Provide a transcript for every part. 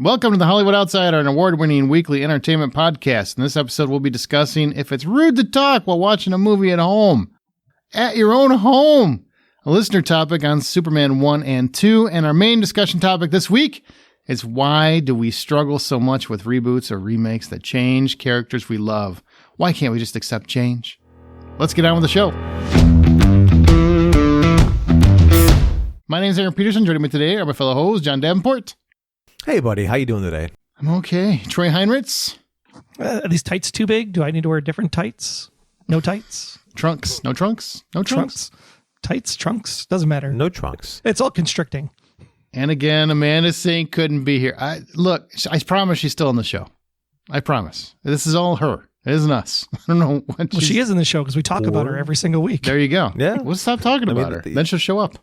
Welcome to the Hollywood Outsider, an award-winning weekly entertainment podcast. In this episode, we'll be discussing if it's rude to talk while watching a movie at home. At your own home. A listener topic on Superman 1 and 2. And our main discussion topic this week is why do we struggle so much with reboots or remakes that change characters we love? Why can't we just accept change? Let's get on with the show. My name is Aaron Peterson. Joining me today are my fellow hosts, John Davenport. Hey, buddy. How you doing today? I'm okay. Troy Heinrichs. Are these tights too big? Do I need to wear different tights? No tights? Trunks. No trunks? No trunks? Tights, trunks, doesn't matter. No trunks. It's all constricting. And again, Amanda Singh couldn't be here. I promise she's still on the show. I promise. This is all her. It isn't us. I don't know what she is in the show because we talk about her every single week. There you go. Yeah. We'll stop talking about her. Then she'll show up.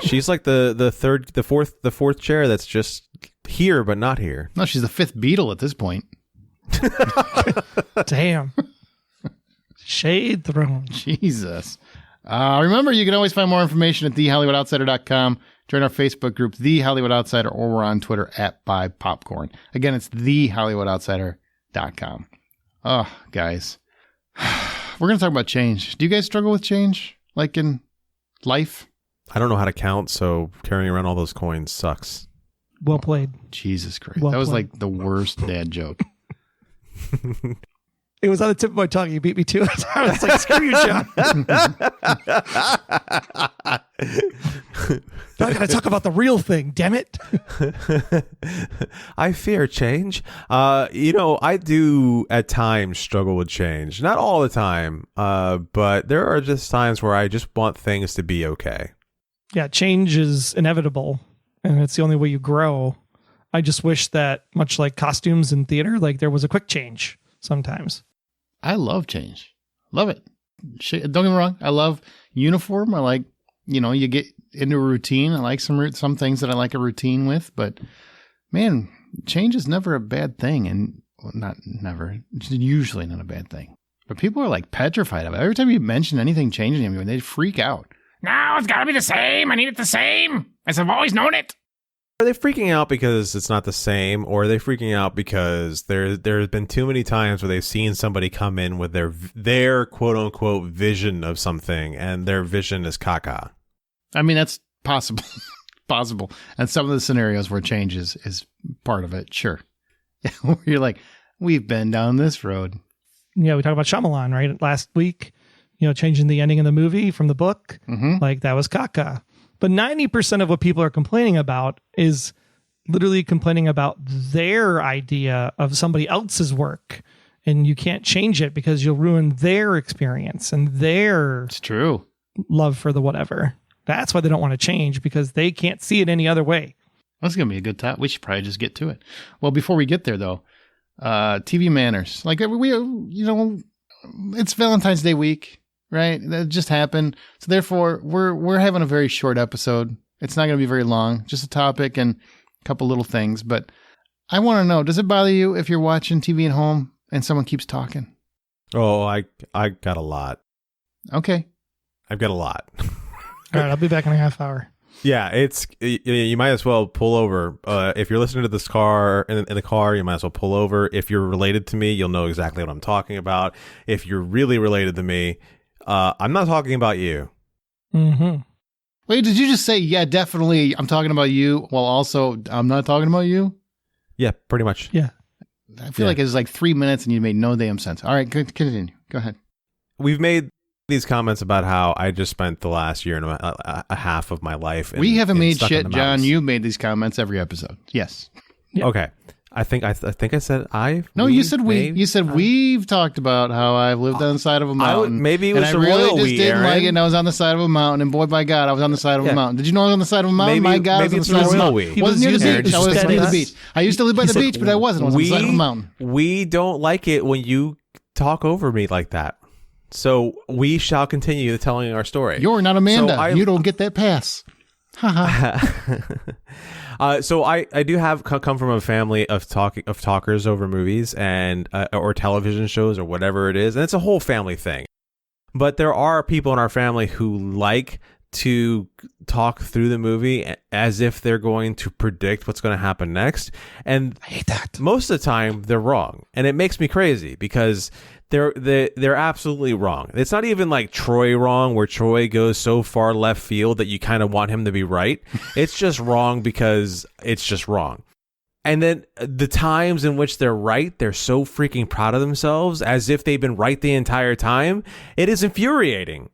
She's like the fourth chair that's just here but not here. No, she's the fifth Beatle at this point. Damn. Shade throne. Jesus. Remember, you can always find more information at thehollywoodoutsiders.com. Join our Facebook group, The Hollywood Outsider, or we're on Twitter at @BuyPopcorn. Again, it's thehollywoodoutsiders.com. Oh, guys. We're going to talk about change. Do you guys struggle with change? Like in life? I don't know how to count, so carrying around all those coins sucks. Well played. Jesus Christ. Well that was played. like the worst dad joke. It was on the tip of my tongue. You beat me to it. I was like, screw you, John. Now I got to talk about the real thing, damn it. I fear change. I do at times struggle with change. Not all the time, but there are just times where I just want things to be okay. Yeah, change is inevitable, and it's the only way you grow. I just wish that, much like costumes in theater, like there was a quick change sometimes. I love change. Love it. Don't get me wrong. I love uniform. I like, you get into a routine. I like some things that I like a routine with, but man, change is never a bad thing. And not never, it's usually not a bad thing, but people are like petrified of it. Every time you mention anything changing, they freak out. No, it's gotta be the same. I need it the same as I've always known it. Are they freaking out because it's not the same, or are they freaking out because there's been too many times where they've seen somebody come in with their quote unquote vision of something, and their vision is caca? I mean, that's possible. Possible. And some of the scenarios where change is part of it, sure. You're like, we've been down this road. Yeah, we talked about Shyamalan, right? Last week, changing the ending of the movie from the book. Mm-hmm. Like, that was caca. But 90% of what people are complaining about is literally complaining about their idea of somebody else's work. And you can't change it because you'll ruin their experience and their it's true love for the whatever. That's why they don't want to change, because they can't see it any other way. That's going to be a good time. We should probably just get to it. Well, before we get there, though, TV manners. Like, it's Valentine's Day week. Right? That just happened. So therefore, we're having a very short episode. It's not going to be very long. Just a topic and a couple little things. But I want to know, does it bother you if you're watching TV at home and someone keeps talking? Oh, I got a lot. Okay. I've got a lot. All right, I'll be back in a half hour. Yeah, you might as well pull over. If you're listening to this car in the car, you might as well pull over. If you're related to me, you'll know exactly what I'm talking about. If you're really related to me, I'm not talking about you. Mm-hmm. Wait, did you just say, yeah, definitely, I'm talking about you, while also I'm not talking about you? Yeah, pretty much. Yeah. I feel like it was like 3 minutes and you made no damn sense. All right, continue. Go ahead. We've made these comments about how I just spent the last year and a half of my life. We haven't made shit, John. You made these comments every episode. Yes. Yeah. Okay. I think I said I. No, you said we. You said we've talked about how I've lived on the side of a mountain. Maybe it was and the I really royal just we, didn't Aaron. like it. And I was on the side of a mountain. And boy, by God, I was on the side of a mountain. Did you know I was on the side of a mountain? Maybe, my God, maybe I was on the it's side the of a royal mountain. we. Wasn't near the beach. I was said near the that. beach. I used to live by the beach, but I wasn't. I was on the side of a mountain. We don't like it when you talk over me like that. So we shall continue telling our story. You're not Amanda. You don't get that pass. So I do have come from a family of talkers over movies and or television shows or whatever it is, and it's a whole family thing. But there are people in our family who like to talk through the movie as if they're going to predict what's going to happen next. And I hate that. Most of the time they're wrong. And it makes me crazy because they're absolutely wrong. It's not even like Troy wrong, where Troy goes so far left field that you kind of want him to be right. It's just wrong because it's just wrong. And then the times in which they're right, they're so freaking proud of themselves as if they've been right the entire time. It is infuriating.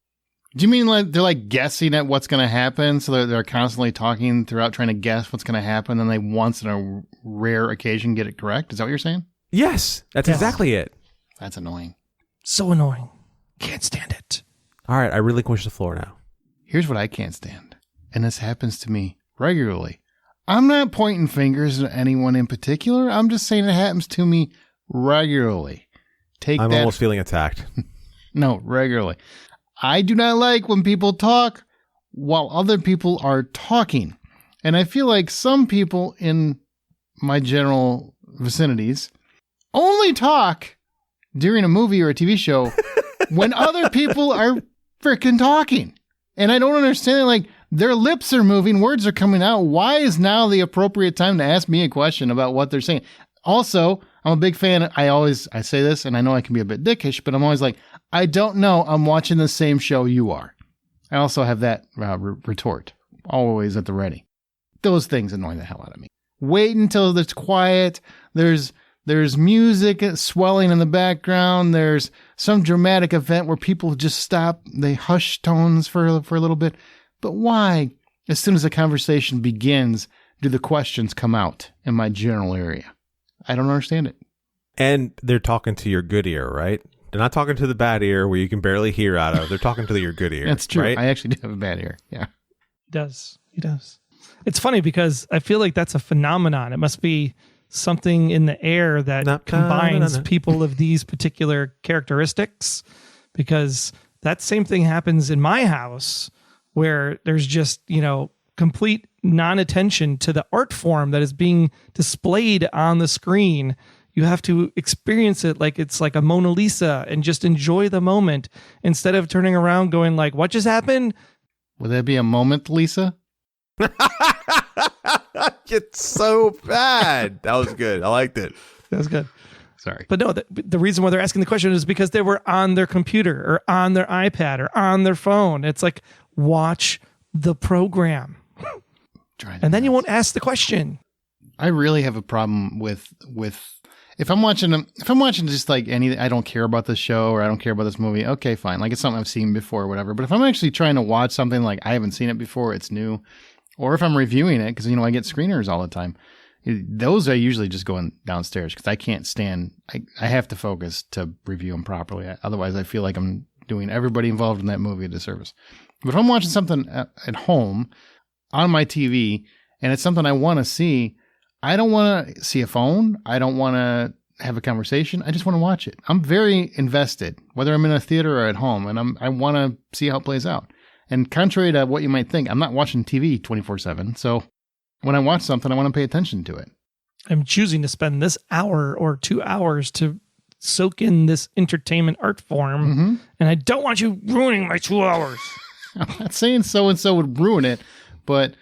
Do you mean like they're like guessing at what's going to happen? So they're constantly talking throughout trying to guess what's going to happen. Then they once in a rare occasion get it correct. Is that what you're saying? Yes, that's exactly it. That's annoying. So annoying. Can't stand it. All right, I relinquish the floor now. Here's what I can't stand. And this happens to me regularly. I'm not pointing fingers at anyone in particular. I'm just saying it happens to me regularly. I'm almost feeling attacked. No, regularly. I do not like when people talk while other people are talking. And I feel like some people in my general vicinities only talk during a movie or a TV show when other people are freaking talking. And I don't understand, like, their lips are moving, words are coming out. Why is now the appropriate time to ask me a question about what they're saying? Also, I'm a big fan. I say this, and I know I can be a bit dickish, but I'm always like, I don't know. I'm watching the same show you are. I also have that retort always at the ready. Those things annoy the hell out of me. Wait until it's quiet. There's music swelling in the background. There's some dramatic event where people just stop. They hush tones for a little bit. But why, as soon as the conversation begins, do the questions come out in my general area? I don't understand it. And they're talking to your good ear, right? They're not talking to the bad ear where you can barely hear out of. They're talking to your good ear. That's true. Right? I actually do have a bad ear. Yeah. He does. It's funny because I feel like that's a phenomenon. It must be something in the air that combines people of these particular characteristics, because that same thing happens in my house where there's just, complete non-attention to the art form that is being displayed on the screen. You have to experience it like it's like a Mona Lisa and just enjoy the moment instead of turning around going like, what just happened? Would that be a moment, Lisa? It's so bad. That was good. I liked it. That was good. Sorry. But no, the reason why they're asking the question is because they were on their computer or on their iPad or on their phone. It's like, watch the program. And then you won't ask the question. I really have a problem with if I'm watching just like I don't care about this show or I don't care about this movie. Okay, fine. Like it's something I've seen before or whatever. But if I'm actually trying to watch something like I haven't seen it before, it's new, or if I'm reviewing it, because I get screeners all the time, those I usually just go downstairs because I can't stand. I have to focus to review them properly. Otherwise, I feel like I'm doing everybody involved in that movie a disservice. But if I'm watching something at home on my TV and it's something I want to see, I don't want to see a phone. I don't want to have a conversation. I just want to watch it. I'm very invested, whether I'm in a theater or at home, and I want to see how it plays out. And contrary to what you might think, I'm not watching TV 24/7. So when I watch something, I want to pay attention to it. I'm choosing to spend this hour or 2 hours to soak in this entertainment art form, and I don't want you ruining my 2 hours. I'm not saying so-and-so would ruin it, but,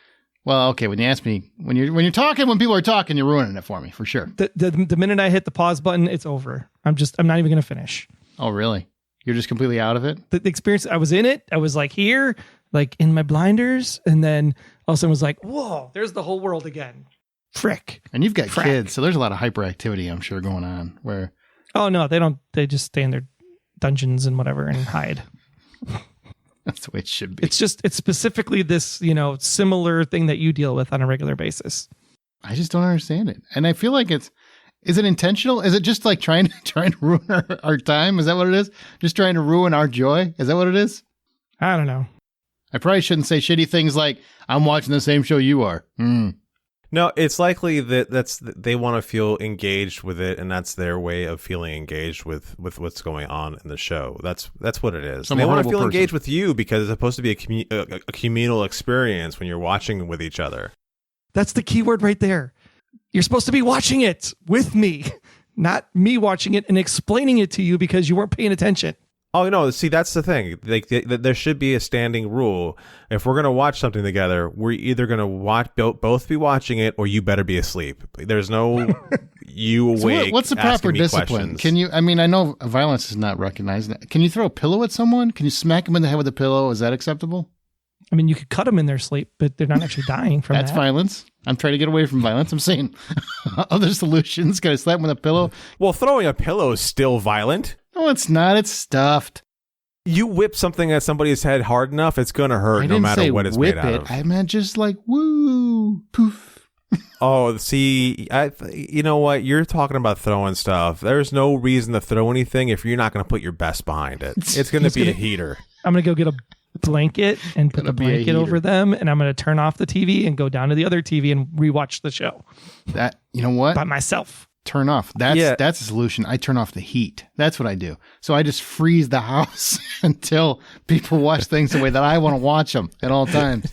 well, okay, when you ask me, when you're talking, when people are talking, you're ruining it for me, for sure. The minute I hit the pause button, it's over. I'm not even going to finish. Oh, really? You're just completely out of it? The experience, I was in it. I was like here, like in my blinders, and then all of a sudden was like, whoa, there's the whole world again. Frick. And you've got kids, so there's a lot of hyperactivity, I'm sure, going on where... Oh, no, they don't. They just stay in their dungeons and whatever and hide. That's the way it should be. It's specifically this, similar thing that you deal with on a regular basis. I just don't understand it. And I feel like is it intentional? Is it just like trying to ruin our time? Is that what it is? Just trying to ruin our joy? Is that what it is? I don't know. I probably shouldn't say shitty things like, I'm watching the same show you are. No, it's likely that they want to feel engaged with it, and that's their way of feeling engaged with what's going on in the show. That's what it is. They want to feel engaged with you because it's supposed to be a communal experience when you're watching with each other. That's the key word right there. You're supposed to be watching it with me, not me watching it and explaining it to you because you weren't paying attention. Oh no! See, that's the thing. Like, there should be a standing rule. If we're gonna watch something together, we're either gonna both be watching it, or you better be asleep. There's no you awake. So what's the proper discipline? Questions. Can you? I mean, I know violence is not recognized. Can you throw a pillow at someone? Can you smack them in the head with a pillow? Is that acceptable? I mean, you could cut them in their sleep, but they're not actually dying from That's that. violence. I'm trying to get away from violence. I'm saying other solutions. Can I slap them with a pillow? Well, throwing a pillow is still violent. No, it's not. It's stuffed. You whip something at somebody's head hard enough, it's going to hurt no matter what it's made out of. I meant just like, woo, poof. Oh, see, you know what? You're talking about throwing stuff. There's no reason to throw anything if you're not going to put your best behind it. It's going to be a heater. I'm going to go get a blanket and put the blanket over them, and I'm going to turn off the TV and go down to the other TV and rewatch the show. That, you know what? By myself. Turn off. That's a solution. I turn off the heat. That's what I do. So I just freeze the house until people watch things the way that I want to watch them at all times.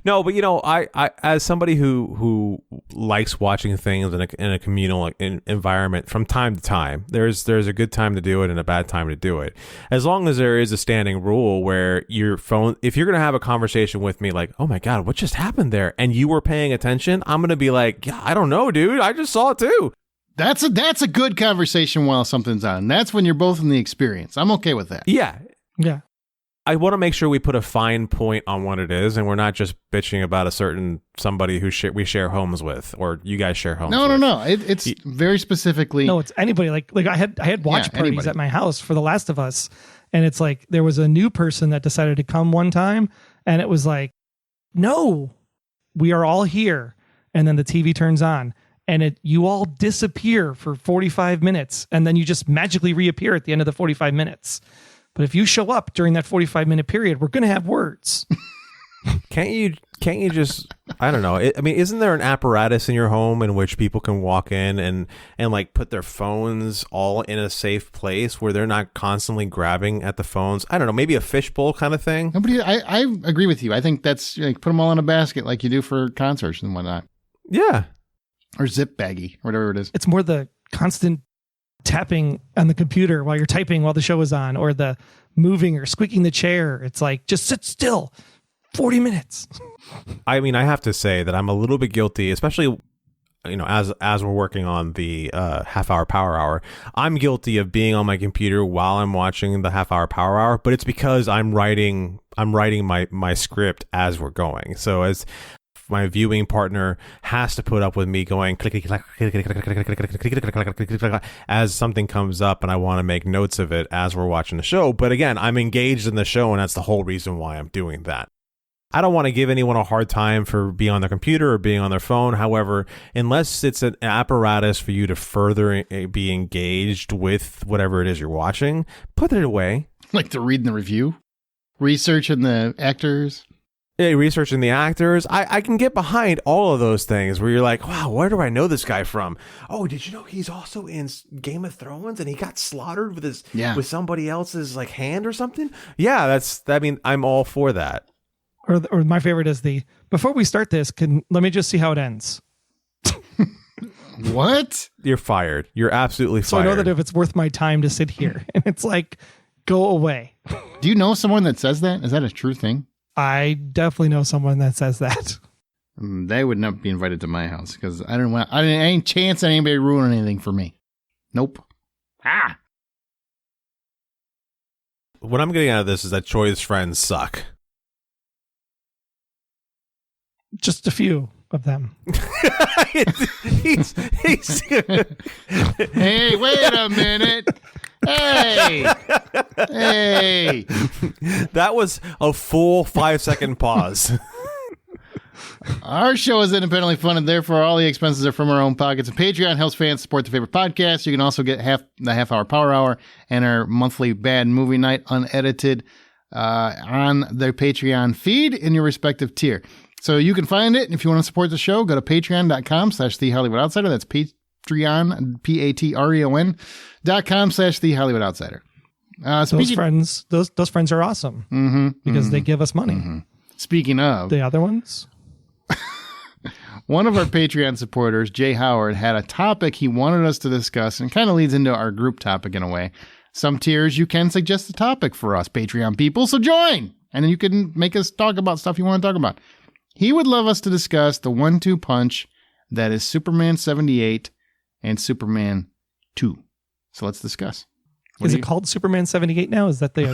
No, but I as somebody who likes watching things in a communal environment from time to time, there's a good time to do it and a bad time to do it. As long as there is a standing rule where your phone, if you're going to have a conversation with me like, oh my God, what just happened there? And you were paying attention, I'm going to be like, yeah, I don't know, dude. I just saw it too. That's a good conversation while something's on. That's when you're both in the experience. I'm okay with that. Yeah. Yeah. I want to make sure we put a fine point on what it is, and we're not just bitching about somebody who we share homes with, or you guys share homes with. No. It's very specifically. No, it's anybody. Like I had watch parties at my house for The Last of Us, and it's like there was a new person that decided to come one time, and it was like, no, we are all here, and then the TV turns on, and you all disappear for 45 minutes, and then you just magically reappear at the end of the 45 minutes. But if you show up during that 45-minute period, we're going to have words. Can't you just, I don't know. I mean, isn't there an apparatus in your home in which people can walk in and like put their phones all in a safe place where they're not constantly grabbing at the phones? I don't know, maybe a fishbowl kind of thing. Nobody. I agree with you. I think that's like put them all in a basket like you do for concerts and whatnot. Yeah. Or zip baggy, whatever it is. It's more the constant tapping on the computer while you're typing while the show is on, or the moving or squeaking the chair. It's like, just sit still 40 minutes. I mean, I have to say that I'm a little bit guilty, especially, as we're working on the half-hour power hour. I'm guilty of being on my computer while I'm watching the half-hour power hour, but it's because I'm writing my script as we're going. So as my viewing partner has to put up with me going click click click click click click click click click click as something comes up, and I want to make notes of it as we're watching the show. But again, I'm engaged in the show, and that's the whole reason why I'm doing that. I don't want to give anyone a hard time for being on their computer or being on their phone. However, unless it's an apparatus for you to further be engaged with whatever it is you're watching, put it away. Like the reading the review, researching the actors. Yeah, researching the actors. I can get behind all of those things where you're like, wow, where do I know this guy from? Oh, did you know he's also in Game of Thrones and he got slaughtered with somebody else's like hand or something? Yeah, I'm all for that. Or my favorite is before we start this, let me just see how it ends. What? You're fired. You're absolutely fired. So I know that if it's worth my time to sit here, and it's like, go away. Do you know someone that says that? Is that a true thing? I definitely know someone that says that. They would not be invited to my house because I ain't chance anybody ruining anything for me. Nope. What I'm getting out of this is that Troy's friends suck. Just a few of them. he's Hey, wait a minute. Hey. That was a full 5-second pause. Our show is independently funded, therefore all the expenses are from our own pockets. And Patreon helps fans support their favorite podcast. You can also get the half-hour power hour and our monthly bad movie night unedited on their Patreon feed in your respective tier. So you can find it. If you want to support the show, go to patreon.com/The Hollywood Outsider. That's Patreon, patreon.com/The Hollywood Outsider. Those friends are awesome because they give us money. Mm-hmm. Speaking of the other ones, one of our Patreon supporters, Jay Howard, had a topic he wanted us to discuss, and kind of leads into our group topic in a way. Some tiers you can suggest a topic for us, Patreon people, so join! And then you can make us talk about stuff you want to talk about. He would love us to discuss the 1-2 punch that is Superman 78 and Superman 2. So let's discuss. Is it called Superman 78 now? Is that they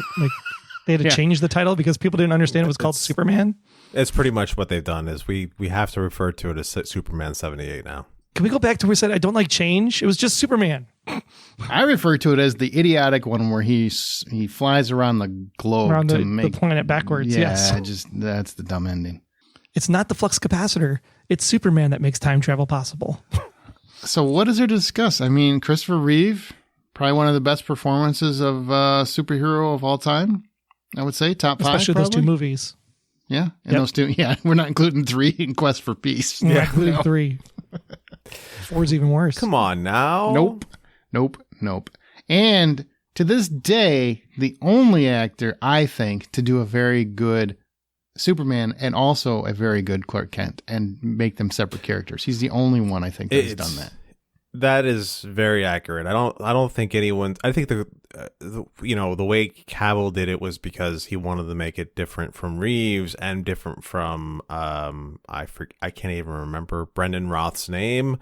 had to change the title because people didn't understand it was called Superman? It's pretty much what they've done is we have to refer to it as Superman 78 now. Can we go back to where we said I don't like change? It was just Superman. I refer to it as the idiotic one where he flies around the globe around to make the planet backwards. Yeah, yes, that's the dumb ending. It's not the flux capacitor. It's Superman that makes time travel possible. So what is there to discuss? I mean, Christopher Reeve, probably one of the best performances of superhero of all time. I would say top 5, especially probably. Those 2 movies. Yeah, and those 2. Yeah, we're not including 3 in Quest for Peace. We're not including 3. 4's even worse. Come on now. Nope. And to this day, the only actor I think to do a very good Superman and also a very good Clark Kent and make them separate characters. He's the only one I think that's done that. That is very accurate. I don't think anyone. I think the way Cavill did it was because he wanted to make it different from Reeves and different from I can't even remember Brendan Roth's name.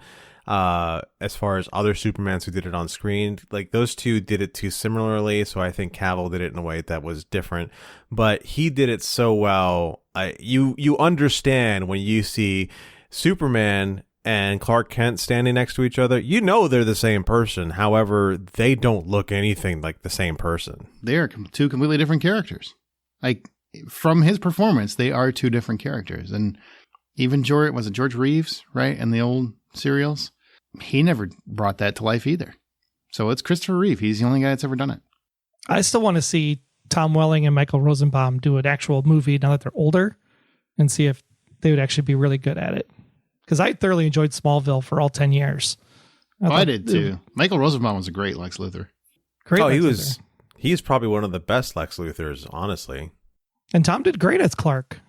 As far as other Supermans who did it on screen, like those 2 did it too similarly. So I think Cavill did it in a way that was different, but he did it so well. You understand when you see Superman and Clark Kent standing next to each other, you know they're the same person. However, they don't look anything like the same person. They are 2 completely different characters. Like, from his performance, they are 2 different characters. And even George Reeves, right, in the old serials? He never brought that to life either. So it's Christopher Reeve. He's the only guy that's ever done it. I still want to see Tom Welling and Michael Rosenbaum do an actual movie now that they're older and see if they would actually be really good at it. Because I thoroughly enjoyed Smallville for all 10 years. I did too. Michael Rosenbaum was a great Lex Luthor. Great. Lex Luthor. He's probably one of the best Lex Luthors, honestly. And Tom did great as Clark.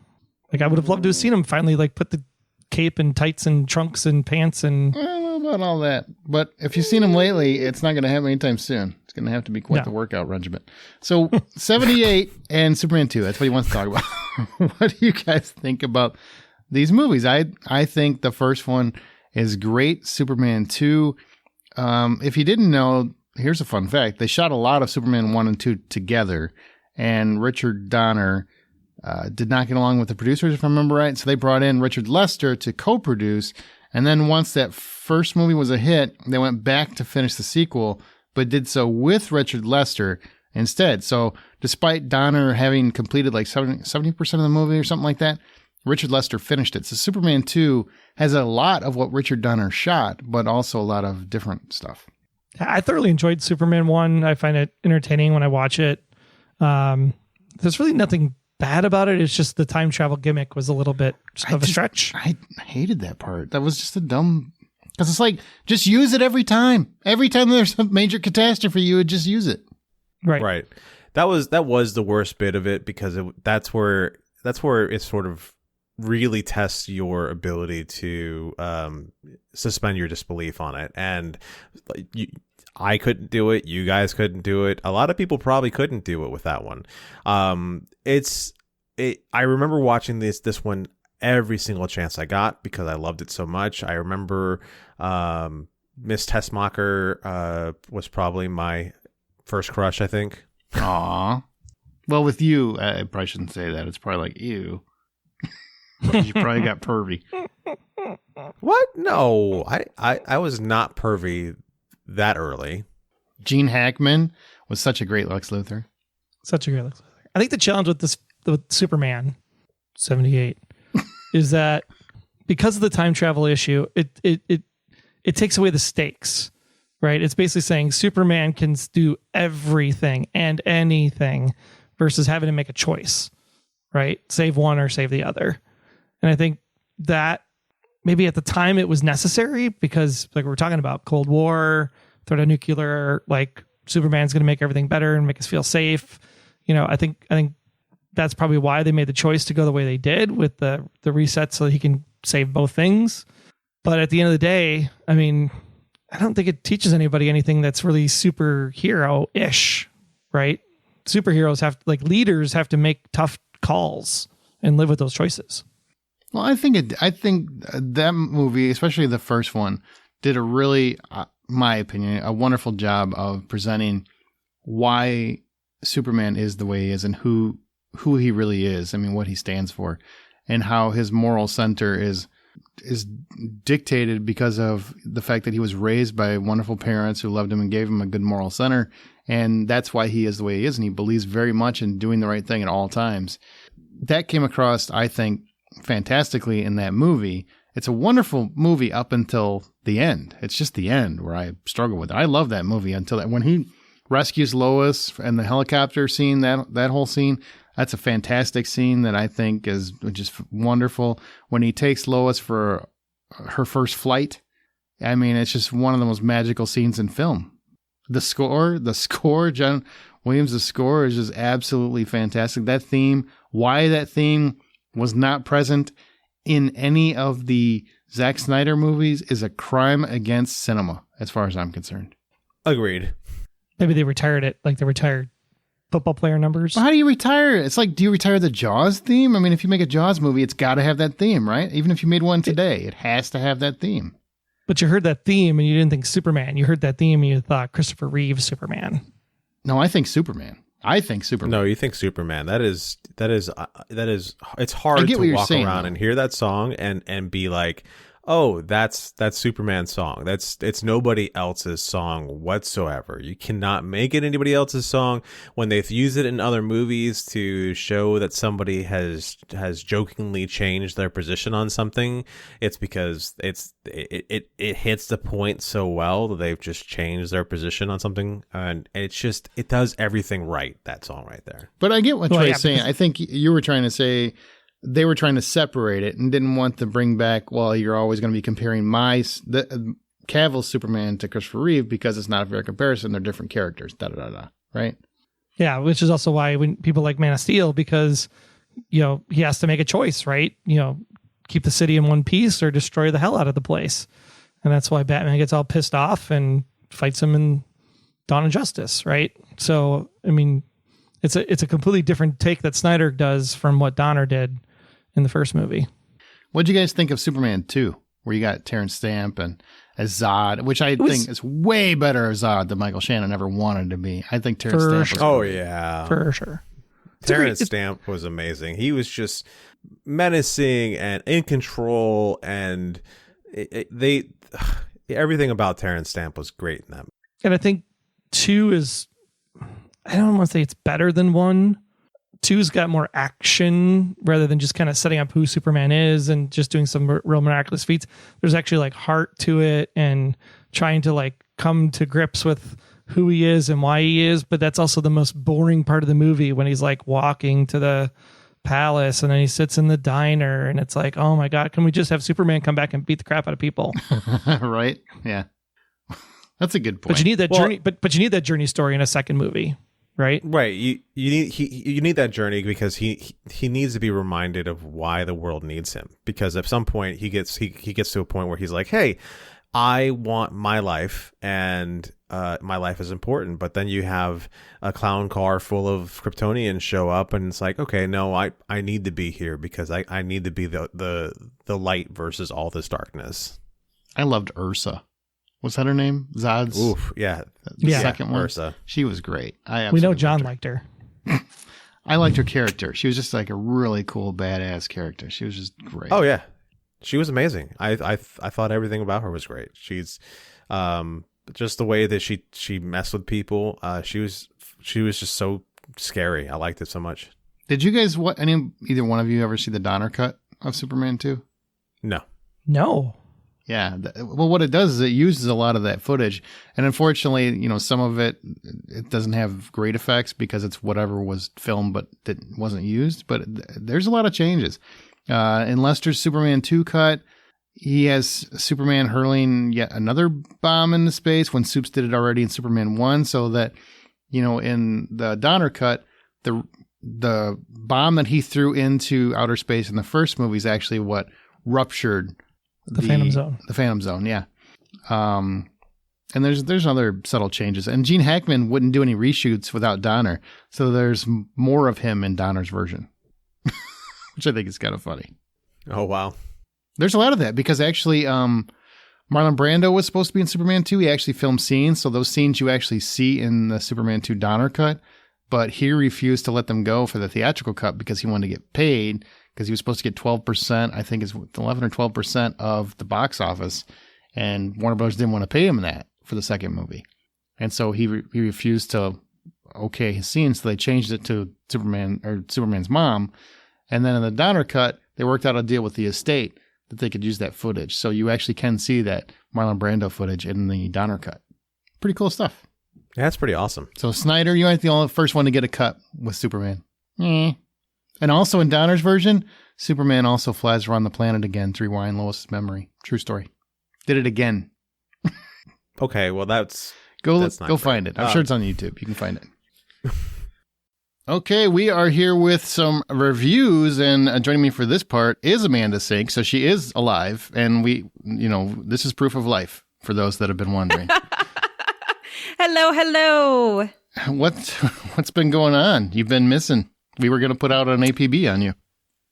Like I would have loved to have seen him finally like put the cape and tights and trunks and pants and... I don't know about all that. But if you've seen him lately, it's not going to happen anytime soon. It's going to have to be quite the workout regimen. So 78 and Superman 2, that's what he wants to talk about. What do you guys think about these movies? I think the first one is great. Superman 2. If you didn't know, here's a fun fact. They shot a lot of Superman 1 and 2 together, and Richard Donner did not get along with the producers, if I remember right. So they brought in Richard Lester to co-produce. And then once that first movie was a hit, they went back to finish the sequel, but did so with Richard Lester instead. So despite Donner having completed like 70% of the movie or something like that, Richard Lester finished it. So Superman 2 has a lot of what Richard Donner shot, but also a lot of different stuff. I thoroughly enjoyed Superman 1. I find it entertaining when I watch it. There's really nothing bad about it. It's just the time travel gimmick was a little bit of a stretch. I hated that part. That was just a dumb... Because it's like, just use it every time. Every time there's a major catastrophe, you would just use it. Right. That was the worst bit of it because that's where it sort of really tests your ability to suspend your disbelief on it. And I couldn't do it. You guys couldn't do it. A lot of people probably couldn't do it with that one. I remember watching this one every single chance I got because I loved it so much. I remember Miss Tessmacher was probably my first crush, I think. Aw. Well, with you, I probably shouldn't say that. It's probably like, ew. You probably got pervy. What? No, I was not pervy that early. Gene Hackman was such a great Lex Luthor. Such a great Lex Luthor. I think the challenge with Superman 78 is that because of the time travel issue, it takes away the stakes, right? It's basically saying Superman can do everything and anything versus having to make a choice, right? Save one or save the other. And I think that maybe at the time it was necessary because like we're talking about Cold War, threat of nuclear, like Superman's going to make everything better and make us feel safe. You know, I think that's probably why they made the choice to go the way they did with the reset so he can save both things. But at the end of the day, I mean, I don't think it teaches anybody anything that's really superhero-ish, right? Superheroes leaders have to make tough calls and live with those choices. Well, I think that movie, especially the first one, did a really, my opinion, a wonderful job of presenting why Superman is the way he is and who he really is. I mean, what he stands for, and how his moral center is dictated because of the fact that he was raised by wonderful parents who loved him and gave him a good moral center. And that's why he is the way he is. And he believes very much in doing the right thing at all times. That came across, I think, fantastically in that movie. It's a wonderful movie up until the end. It's just the end where I struggle with it. I love that movie until that. When he rescues Lois and the helicopter scene, that whole scene, that's a fantastic scene that I think is just wonderful. When he takes Lois for her first flight, I mean, it's just one of the most magical scenes in film. The score, John Williams' score is just absolutely fantastic. That theme, why that theme was not present in any of the Zack Snyder movies is a crime against cinema, as far as I'm concerned. Agreed. Maybe they retired it, like they retired football player numbers. Well, how do you retire it? It's like, do you retire the Jaws theme? I mean, if you make a Jaws movie, it's got to have that theme, right? Even if you made one today, it has to have that theme. But you heard that theme and you didn't think Superman. You heard that theme and you thought Christopher Reeve Superman. No, I think Superman. No, you think Superman. That is. It's hard to walk around and hear that song and be like, oh, that's Superman's song. It's nobody else's song whatsoever. You cannot make it anybody else's song. When they've used it in other movies to show that somebody has jokingly changed their position on something, it's because it hits the point so well that they've just changed their position on something, and it does everything right. That song right there. But I get what Trey's saying. I think you were trying to say they were trying to separate it and didn't want to bring back, well, you're always going to be comparing Cavill's Superman to Christopher Reeve because it's not a fair comparison. They're different characters, right? Yeah, which is also why when people like Man of Steel, because, he has to make a choice, right? Keep the city in one piece or destroy the hell out of the place. And that's why Batman gets all pissed off and fights him in Dawn of Justice, right? So, I mean, it's a completely different take that Snyder does from what Donner did in the first movie. What'd you guys think of Superman 2, where you got Terrence Stamp and as Zod, which I think is way better as Zod than Michael Shannon ever wanted to be. I think Terrence Stamp was great. Yeah. For sure. Terrence Stamp was amazing. He was just menacing and in control, and everything about Terrence Stamp was great in that. And I think 2 is, I don't want to say it's better than 1. 2's got more action rather than just kind of setting up who Superman is and just doing some real miraculous feats. There's actually like heart to it and trying to like come to grips with who he is and why he is. But that's also the most boring part of the movie when he's like walking to the palace and then he sits in the diner and it's like, oh my God, can we just have Superman come back and beat the crap out of people? Right. Yeah. That's a good point. But you need that journey, but you need that journey story in a second movie. Right. You need that journey because he needs to be reminded of why the world needs him. Because at some point he gets to a point where he's like, hey, I want my life and my life is important. But then you have a clown car full of Kryptonians show up and it's like, okay, no, I need to be here because I need to be the light versus all this darkness. I loved Ursa. Was that her name? Zod's? Oof, yeah. The second one. Ursa. She was great. We know John liked her. I liked her character. She was just like a really cool, badass character. She was just great. Oh, yeah. She was amazing. I thought everything about her was great. She's just the way that she messed with people. She was just so scary. I liked it so much. Did you guys, either one of you ever see the Donner cut of Superman 2? No. Yeah. Well, what it does is it uses a lot of that footage. And unfortunately, some of it doesn't have great effects because it's whatever was filmed but that wasn't used. But there's a lot of changes. In Lester's Superman 2 cut, he has Superman hurling yet another bomb into space when Supes did it already in Superman 1. So that, in the Donner cut, the bomb that he threw into outer space in the first movie is actually what ruptured the Phantom Zone. The Phantom Zone, yeah. And there's other subtle changes. And Gene Hackman wouldn't do any reshoots without Donner. So there's more of him in Donner's version, which I think is kind of funny. Oh, wow. There's a lot of that because actually Marlon Brando was supposed to be in Superman 2. He actually filmed scenes. So those scenes you actually see in the Superman 2 Donner cut. But he refused to let them go for the theatrical cut because he wanted to get paid because he was supposed to get 12%. I think it's 11 or 12% of the box office. And Warner Bros. Didn't want to pay him that for the second movie. And so he refused to okay his scene, so they changed it to Superman's mom. And then in the Donner cut, they worked out a deal with the estate that they could use that footage. So you actually can see that Marlon Brando footage in the Donner cut. Pretty cool stuff. Yeah, that's pretty awesome. So Snyder, you aren't the only first one to get a cut with Superman. And also in Donner's version, Superman also flies around the planet again to rewind Lois' memory. True story. Did it again. Okay, well that's go find it. I'm sure it's on YouTube. You can find it. Okay, we are here with some reviews, and joining me for this part is Amanda Sink. So she is alive, and this is proof of life for those that have been wondering. Hello. What's been going on? You've been missing. We were going to put out an APB on you.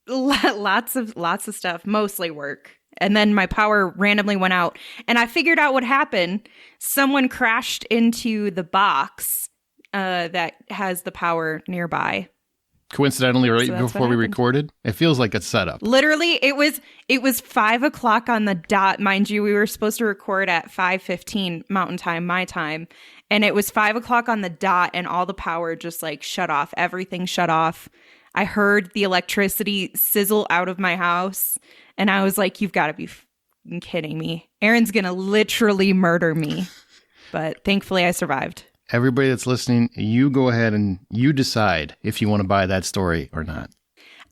Lots of stuff, mostly work. And then my power randomly went out, and I figured out what happened. Someone crashed into the box that has the power nearby. Coincidentally, right before we recorded, it feels like it's set up. Literally, it was 5:00 on the dot. Mind you, we were supposed to record at 5:15 Mountain Time, my time, and it was 5:00 on the dot, and all the power just like shut off. Everything shut off. I heard the electricity sizzle out of my house. And I was like, you've got to be kidding me. Aaron's going to literally murder me. But thankfully, I survived. Everybody that's listening, you go ahead and you decide if you want to buy that story or not.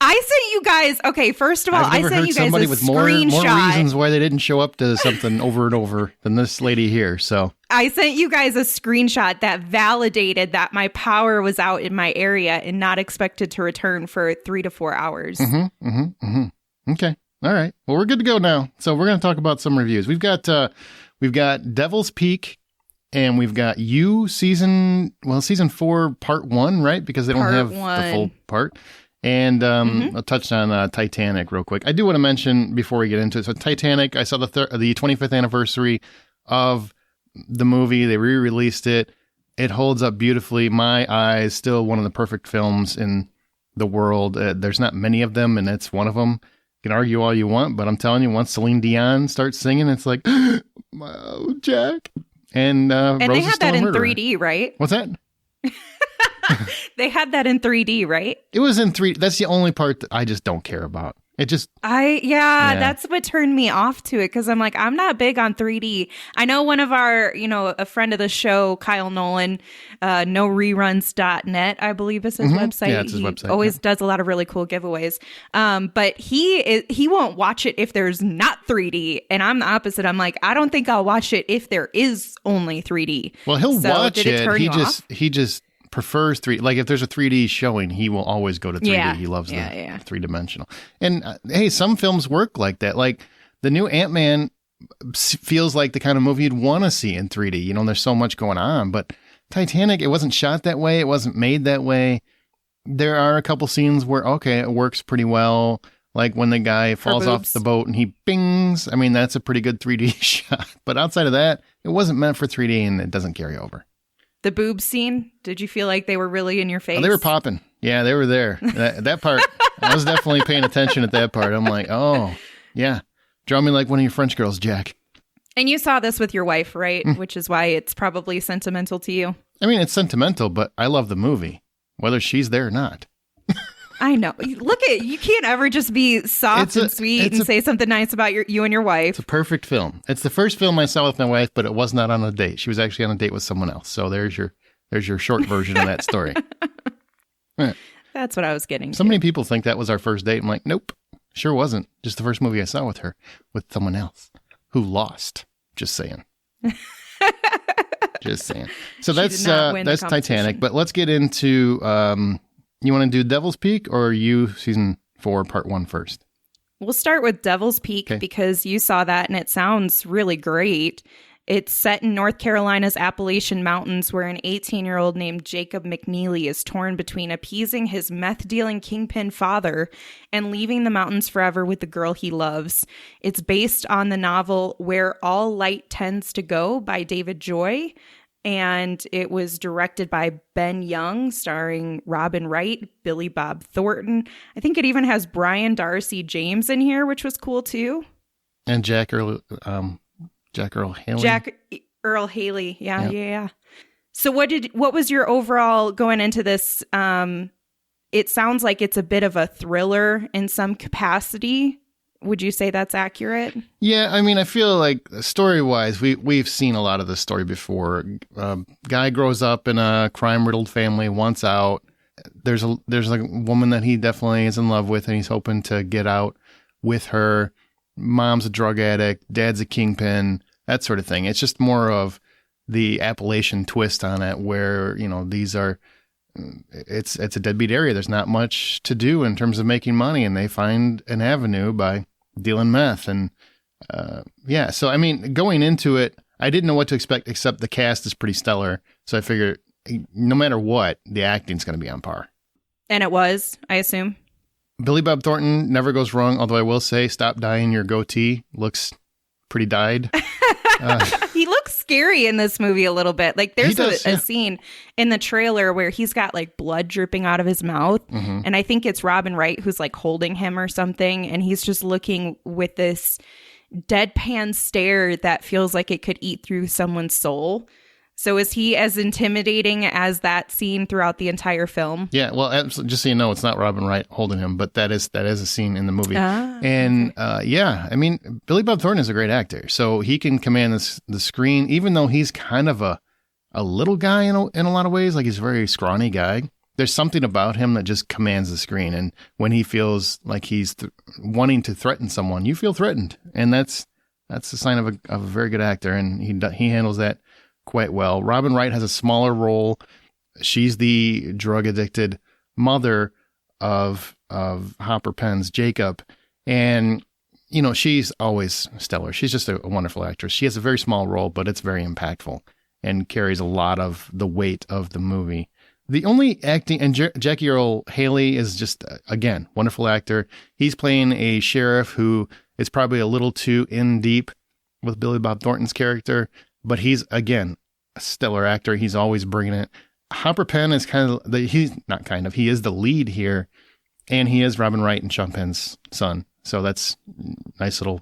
I sent you guys, okay, first of all, I sent you guys a with screenshot. more reasons why they didn't show up to something over and over than this lady here. So I sent you guys a screenshot that validated that my power was out in my area and not expected to return for 3 to 4 hours. Okay. All right. Well, we're good to go now. So we're going to talk about some reviews. We've got Devil's Peak, and we've got season 4, part 1, right? Because they don't have the full part. And I'll touch on Titanic real quick. I do want to mention before we get into it. So Titanic, I saw the 25th anniversary of the movie. They re-released it. It holds up beautifully. My eyes, still one of the perfect films in the world. There's not many of them, and it's one of them. You can argue all you want, but I'm telling you, once Celine Dion starts singing, it's like, wow, Jack. And they had that in 3D, right? What's that? They had that in 3D, right? It was in 3D. That's the only part that I just don't care about. It just... that's what turned me off to it, because I'm like, I'm not big on 3D. I know one of our, a friend of the show, Kyle Nolan, noreruns.net, I believe is his website. Yeah, it's his website. He always does a lot of really cool giveaways. But he won't watch it if there's not 3D. And I'm the opposite. I'm like, I don't think I'll watch it if there is only 3D. Well, he'll watch it. Turn you off? He just prefers 3D. Like if there's a 3D showing, he will always go to 3D. Yeah. He loves the three-dimensional. And hey, some films work like that. Like the new Ant-Man feels like the kind of movie you'd want to see in 3D. There's so much going on. But Titanic, it wasn't shot that way. It wasn't made that way. There are a couple scenes where, okay, it works pretty well. Like when the guy falls off the boat and he bings. I mean, that's a pretty good 3D shot. But outside of that, it wasn't meant for 3D, and it doesn't carry over. The boob scene, did you feel like they were really in your face? Oh, they were popping. Yeah, they were there. That part, I was definitely paying attention at that part. I'm like, oh, yeah. Draw me like one of your French girls, Jack. And you saw this with your wife, right? Which is why it's probably sentimental to you. I mean, it's sentimental, but I love the movie, whether she's there or not. I know. Look you can't ever just be soft and sweet and say something nice about you and your wife. It's a perfect film. It's the first film I saw with my wife, but it was not on a date. She was actually on a date with someone else. So there's your short version of that story. Right. That's what I was getting to. So many people think that was our first date. I'm like, nope, sure wasn't. Just the first movie I saw with her, with someone else who lost. Just saying. Just saying. So that's Titanic. But let's get into... you want to do Devil's Peak or season 4, part 1 first? We'll start with Devil's Peak because you saw that and it sounds really great. It's set in North Carolina's Appalachian Mountains, where an 18-year-old named Jacob McNeely is torn between appeasing his meth-dealing kingpin father and leaving the mountains forever with the girl he loves. It's based on the novel Where All Light Tends to Go by David Joy, and it was directed by Ben Young, starring Robin Wright, Billy Bob Thornton. I think it even has Brian Darcy James in here, which was cool too. And Jack Earl Haley. Jack Earl Haley. Yeah. So what was your overall going into this? It sounds like it's a bit of a thriller in some capacity. Would you say that's accurate? Yeah, I mean, I feel like story-wise, we've seen a lot of this story before. Guy grows up in a crime-riddled family, wants out. There's a woman that he definitely is in love with, and he's hoping to get out with her. Mom's a drug addict, dad's a kingpin, that sort of thing. It's just more of the Appalachian twist on it, where, it's a deadbeat area. There's not much to do in terms of making money, and they find an avenue by dealing meth. And so I mean, going into it, I didn't know what to expect, except the cast is pretty stellar. So I figured no matter what, the acting's going to be on par. And it was, I assume. Billy Bob Thornton never goes wrong, although I will say, stop dyeing your goatee. Looks pretty dyed. He looks scary in this movie a little bit. Like there's a scene in the trailer where he's got like blood dripping out of his mouth. Mm-hmm. And I think it's Robin Wright who's like holding him or something. And he's just looking with this deadpan stare that feels like it could eat through someone's soul. So is he as intimidating as that scene throughout the entire film? Yeah, well, just so you know, it's not Robin Wright holding him, but that is a scene in the movie. I mean, Billy Bob Thornton is a great actor, so he can command the screen, even though he's kind of a little guy in a lot of ways. Like, he's a very scrawny guy. There's something about him that just commands the screen, and when he feels like he's wanting to threaten someone, you feel threatened, and that's a sign of a very good actor, and he handles that quite well. Robin Wright has a smaller role. She's the drug-addicted mother of Hopper Penn's Jacob. And, she's always stellar. She's just a wonderful actress. She has a very small role, but it's very impactful and carries a lot of the weight of the movie. The only acting, and Jackie Earl Haley is just, again, wonderful actor. He's playing a sheriff who is probably a little too in deep with Billy Bob Thornton's character. But he's, again, a stellar actor. He's always bringing it. Hopper Penn is he is the lead here. And he is Robin Wright and Sean Penn's son. So that's nice little,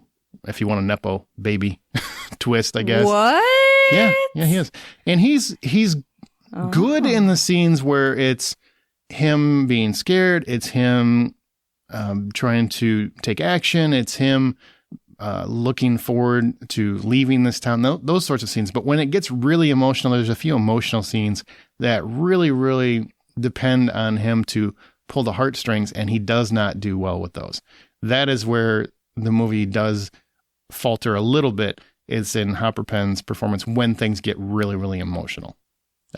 if you want a Nepo baby twist, I guess. What? Yeah, he is. And he's good in the scenes where it's him being scared. It's him trying to take action. It's him looking forward to leaving this town, those sorts of scenes. But when it gets really emotional, there's a few emotional scenes that really, really depend on him to pull the heartstrings, and he does not do well with those. That is where the movie does falter a little bit. It's in Hopper Penn's performance when things get really, really emotional.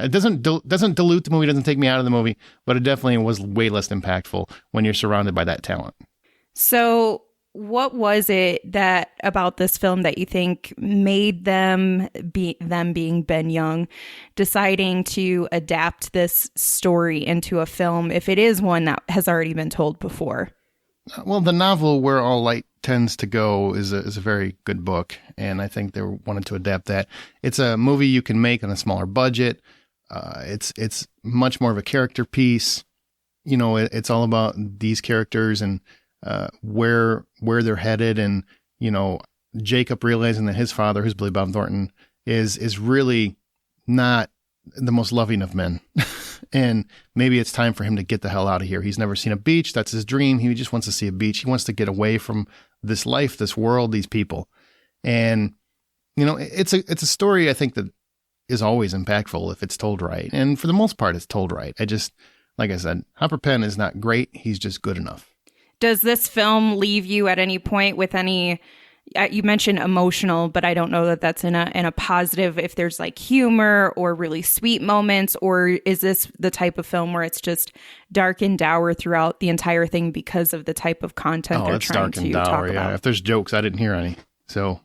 It doesn't dilute the movie, doesn't take me out of the movie, but it definitely was way less impactful when you're surrounded by that talent. So what was it that about this film that you think made them being Ben Young, deciding to adapt this story into a film if it is one that has already been told before? Well, the novel Where All Light Tends to Go is a very good book, and I think they wanted to adapt that. It's a movie you can make on a smaller budget. It's much more of a character piece. It's all about these characters and where they're headed, and Jacob realizing that his father, who's Billy Bob Thornton, is really not the most loving of men, and maybe it's time for him to get the hell out of here. He's never seen a beach. That's his dream. He just wants to see a beach. He wants to get away from this life, this world, these people, and it's a story I think that is always impactful if it's told right, and for the most part, it's told right. Like I said, Hopper Penn is not great. He's just good enough. Does this film leave you at any point with any, you mentioned emotional, but I don't know that that's in a positive, if there's like humor or really sweet moments, or is this the type of film where it's just dark and dour throughout the entire thing because of the type of content they're trying to talk about? If there's jokes, I didn't hear any. So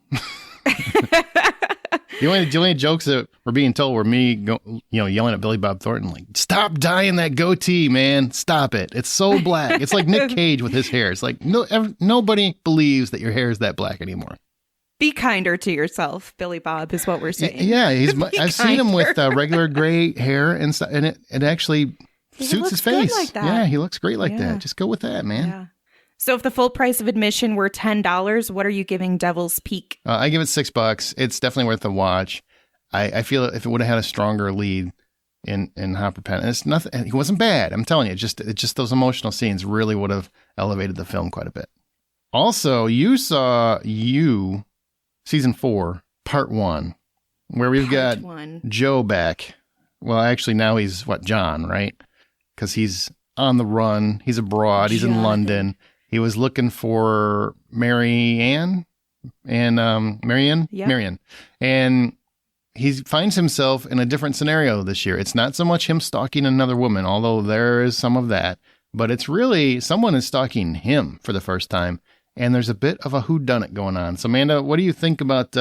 The only jokes that were being told were me, yelling at Billy Bob Thornton, like, "Stop dyeing that goatee, man! Stop it! It's so black. It's like Nick Cage with his hair. It's like nobody believes that your hair is that black anymore." Be kinder to yourself, Billy Bob, is what we're saying. Yeah, I've seen him with regular gray hair and stuff, and it actually suits his face. Like that. Yeah, he looks great like that. Just go with that, man. Yeah. So if the full price of admission were $10, what are you giving Devil's Peak? I give it $6. It's definitely worth a watch. I feel if it would have had a stronger lead in Hopper Penn, and it's nothing. He wasn't bad. I'm telling you, it's just those emotional scenes really would have elevated the film quite a bit. Also, you saw season 4, part 1, where we've got Joe back. Well, actually, now he's John, right? Because he's on the run. He's abroad. He's in London. He was looking for Marianne and Marianne. And he finds himself in a different scenario this year. It's not so much him stalking another woman, although there is some of that, but it's really someone is stalking him for the first time. And there's a bit of a whodunit going on. So, Amanda, what do you think about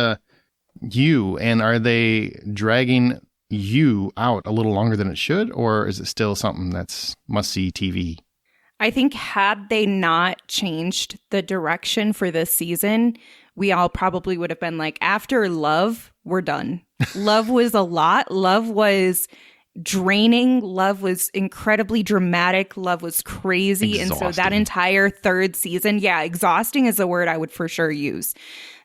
you? And are they dragging you out a little longer than it should? Or is it still something that's must-see TV? I think had they not changed the direction for this season, we all probably would have been like, after Love, we're done. Love was a lot. Love was draining. Love was incredibly dramatic. Love was crazy. Exhausting. And so that entire third season, exhausting is a word I would for sure use.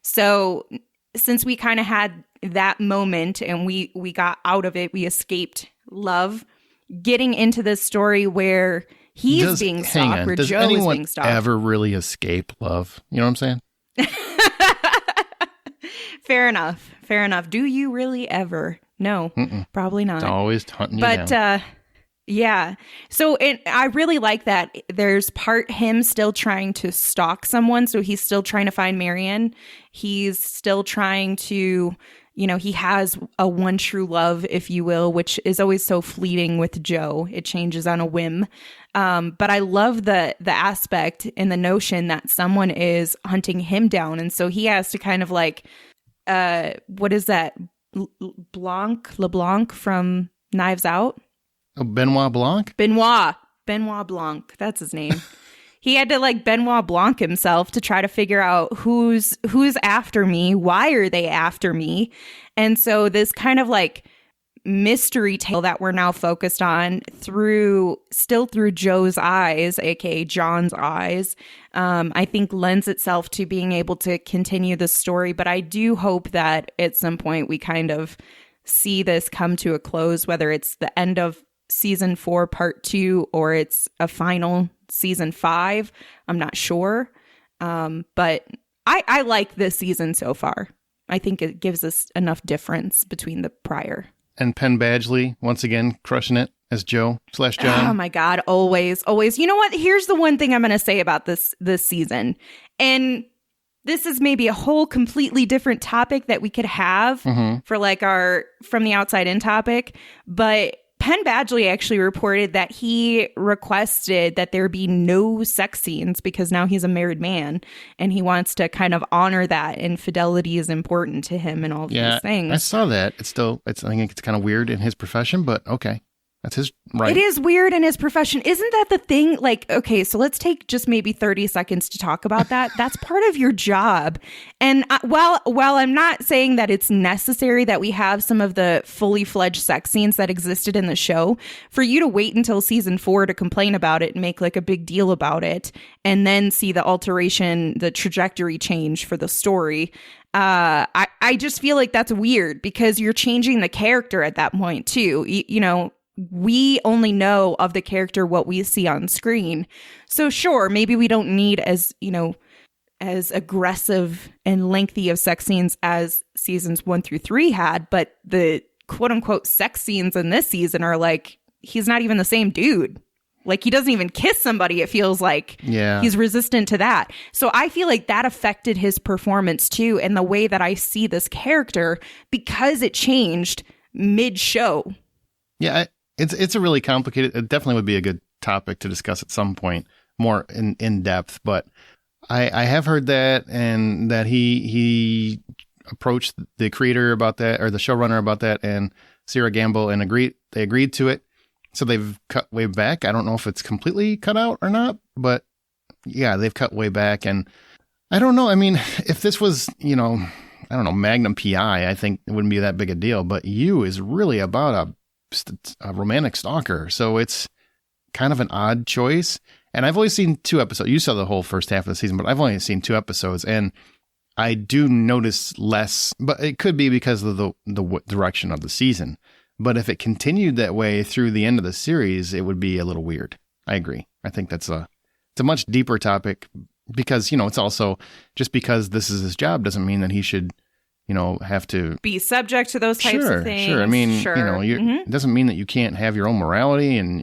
So since we kind of had that moment and we got out of it, we escaped Love, getting into this story where he's being stalked, where Joe is being stalked. Does anyone ever really escape Love? You know what I'm saying? Fair enough. Do you really ever? No, probably not. It's always hunting you down. But yeah. So I really like that there's part him still trying to stalk someone. So he's still trying to find Marianne. He's still trying to, he has a one true love, if you will, which is always so fleeting with Joe. It changes on a whim. But I love the aspect and the notion that someone is hunting him down. And so he has to kind of like, what is that? LeBlanc from Knives Out. Oh, Benoit Blanc? Benoit Blanc. That's his name. He had to like Benoit Blanc himself to try to figure out who's after me. Why are they after me? And so this kind of like mystery tale that we're now focused on through Joe's eyes, aka John's eyes, I think lends itself to being able to continue the story. But I do hope that at some point we kind of see this come to a close, whether it's the end of season 4, part 2, or it's a final season 5. I'm not sure. But I like this season so far. I think it gives us enough difference between the prior. And Penn Badgley, once again, crushing it as Joe/John. Oh my God, always. You know what? Here's the one thing I'm going to say about this season. And this is maybe a whole completely different topic that we could have for like our From the Outside In topic. But Penn Badgley actually reported that he requested that there be no sex scenes because now he's a married man and he wants to kind of honor that, and fidelity is important to him and all of these things. I saw that. I think it's kind of weird in his profession, but okay. That's his right. It is weird in his profession. Isn't that the thing? Like, okay, so let's take just maybe 30 seconds to talk about that. That's part of your job. And while I'm not saying that it's necessary that we have some of the fully fledged sex scenes that existed in the show, for you to wait until season 4 to complain about it and make like a big deal about it, and then see the alteration, the trajectory change for the story, I just feel like that's weird because you're changing the character at that point too. You know, we only know of the character what we see on screen. So sure, maybe we don't need as aggressive and lengthy of sex scenes as seasons 1 through 3 had, but the quote unquote sex scenes in this season are like, he's not even the same dude. Like, he doesn't even kiss somebody. It feels like he's resistant to that. So I feel like that affected his performance too, and the way that I see this character, because it changed mid-show. Yeah, it's a really complicated, it definitely would be a good topic to discuss at some point more in depth, but I have heard that, and that he approached the creator about that, or the showrunner about that, and Sarah Gamble, and they agreed to it. So they've cut way back. I don't know if it's completely cut out or not, but yeah, they've cut way back. And I don't know. I mean, if this was, I don't know, Magnum PI, I think it wouldn't be that big a deal. But You is really about a romantic stalker. So it's kind of an odd choice. And I've only seen 2 episodes. You saw the whole first half of the season, but I've only seen 2 episodes. And I do notice less, but it could be because of the direction of the season. But if it continued that way through the end of the series, it would be a little weird. I agree. I think it's a much deeper topic because, it's also just because this is his job doesn't mean that he should, have to be subject to those types of things. Sure. I mean, sure. It doesn't mean that you can't have your own morality and,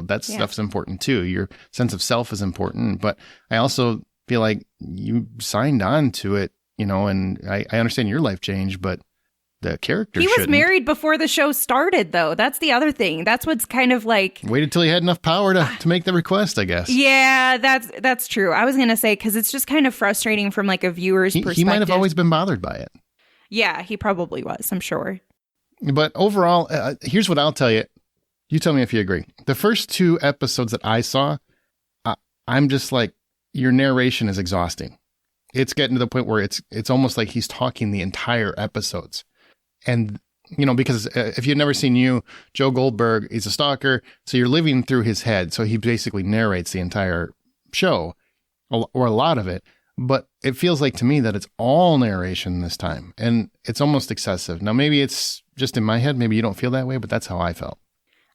that stuff's important too. Your sense of self is important. But I also feel like you signed on to it, and I understand your life changed, but the character he was shouldn't. Married before the show started, though. That's the other thing. That's what's kind of like... Waited till he had enough power to make the request, I guess. Yeah, that's true. I was going to say, because it's just kind of frustrating from like a viewer's perspective. He might have always been bothered by it. Yeah, he probably was, I'm sure. But overall, here's what I'll tell you. You tell me if you agree. The first 2 episodes that I saw, I'm just like, your narration is exhausting. It's getting to the point where it's almost like he's talking the entire episodes. And, because if you've never seen Joe Goldberg, he's a stalker. So you're living through his head. So he basically narrates the entire show or a lot of it. But it feels like to me that it's all narration this time. And it's almost excessive. Now, maybe it's just in my head. Maybe you don't feel that way, but that's how I felt.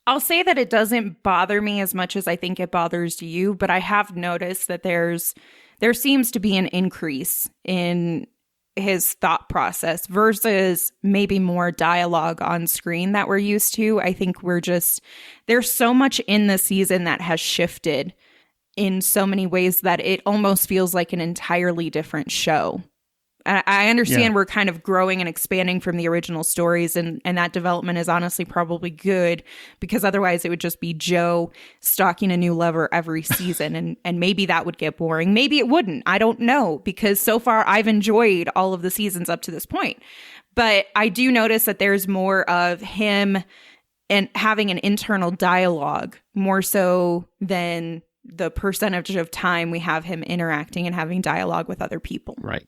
I'll say that it doesn't bother me as much as I think it bothers you. But I have noticed that there seems to be an increase in his thought process versus maybe more dialogue on screen that we're used to. I think there's so much in the season that has shifted in so many ways that it almost feels like an entirely different show. I understand we're kind of growing and expanding from the original stories, and that development is honestly probably good, because otherwise it would just be Joe stalking a new lover every season, and maybe that would get boring. Maybe it wouldn't. I don't know, because so far I've enjoyed all of the seasons up to this point. But I do notice that there's more of him and having an internal dialogue more so than the percentage of time we have him interacting and having dialogue with other people. Right.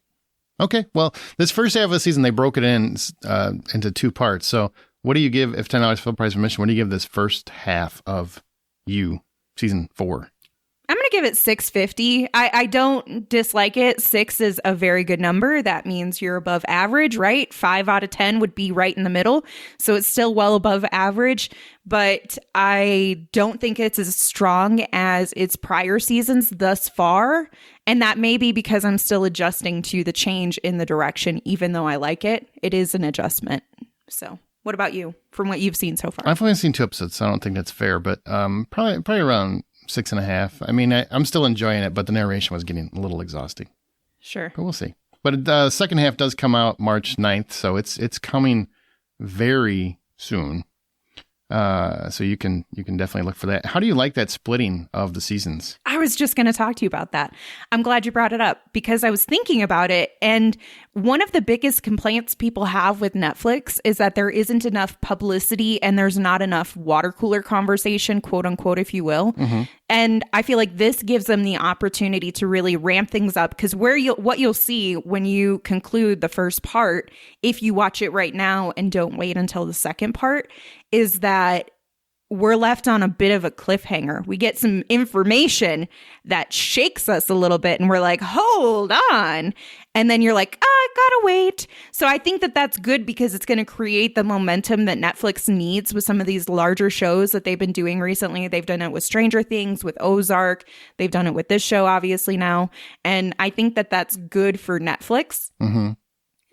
Okay, well, this first half of the season, they broke it into 2 parts. So what do you give, if $10 full price admission, what do you give this first half of You, season 4? I'm going to give it $6.50. I don't dislike it. 6 is a very good number. That means you're above average, right? 5 out of 10 would be right in the middle. So it's still well above average, but I don't think it's as strong as its prior seasons thus far. And that may be because I'm still adjusting to the change in the direction, even though I like it. It is an adjustment. So what about you from what you've seen so far? I've only seen 2 episodes, so I don't think that's fair, but probably around 6.5. I mean, I'm still enjoying it, but the narration was getting a little exhausting. Sure. But we'll see. But the second half does come out March 9th, so it's coming very soon. So you can definitely look for that. How do you like that splitting of the seasons? I was just going to talk to you about that. I'm glad you brought it up, because I was thinking about it. And one of the biggest complaints people have with Netflix is that there isn't enough publicity and there's not enough water cooler conversation, quote unquote, if you will. Mm-hmm. And I feel like this gives them the opportunity to really ramp things up, because what you'll see when you conclude the first part, if you watch it right now and don't wait until the second part, is that we're left on a bit of a cliffhanger. We get some information that shakes us a little bit and we're like, hold on. And then you're like, I gotta wait. So I think that that's good, because it's going to create the momentum that Netflix needs with some of these larger shows that they've been doing recently. They've done it with Stranger Things, with Ozark. They've done it with this show, obviously, now. And I think that that's good for Netflix. Mm-hmm.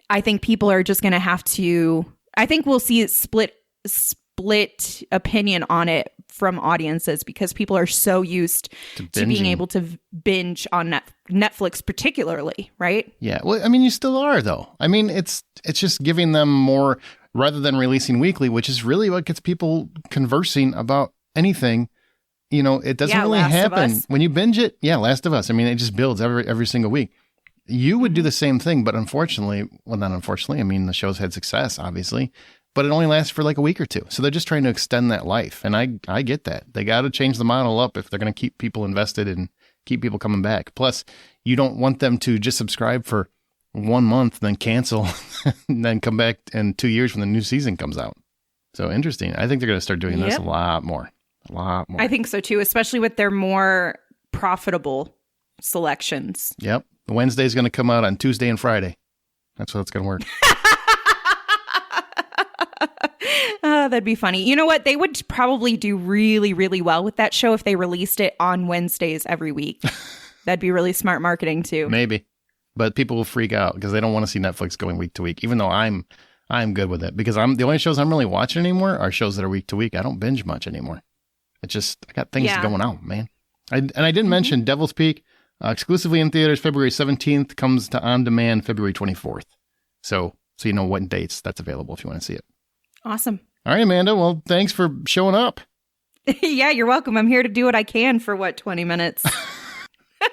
I think people are just going to have to, I think we'll see it split opinion on it from audiences, because people are so used to being able to binge on Netflix particularly, right? Yeah. Well, I mean, you still are, though. I mean, it's just giving them more, rather than releasing weekly, which is really what gets people conversing about anything. It doesn't really happen when you binge it. Yeah, Last of Us. I mean, it just builds every single week. you would do the same thing, but unfortunately, well, not unfortunately, I mean, the show's had success, obviously, but it only lasts for like a week or two. So they're just trying to extend that life. And I get that. They got to change the model up if they're going to keep people invested and keep people coming back. Plus, you don't want them to just subscribe for 1 month, then cancel, and then come back in 2 years when the new season comes out. So interesting. I think they're going to start doing this a lot more. A lot more. I think so too, especially with their more profitable selections. Yep. Wednesday's going to come out on Tuesday and Friday. That's how it's going to work. That'd be funny. You know what? They would probably do really, really well with that show if they released it on Wednesdays every week. That'd be really smart marketing too. Maybe. But people will freak out because they don't want to see Netflix going week to week, even though I'm good with it, because the only shows I'm really watching anymore are shows that are week to week. I don't binge much anymore. It's just, I got things going on, man. I didn't mention Devil's Peak, exclusively in theaters February 17th, comes to on demand February 24th. So you know what dates that's available if you want to see it. Awesome. All right, Amanda. Well, thanks for showing up. Yeah, you're welcome. I'm here to do what I can for 20 minutes.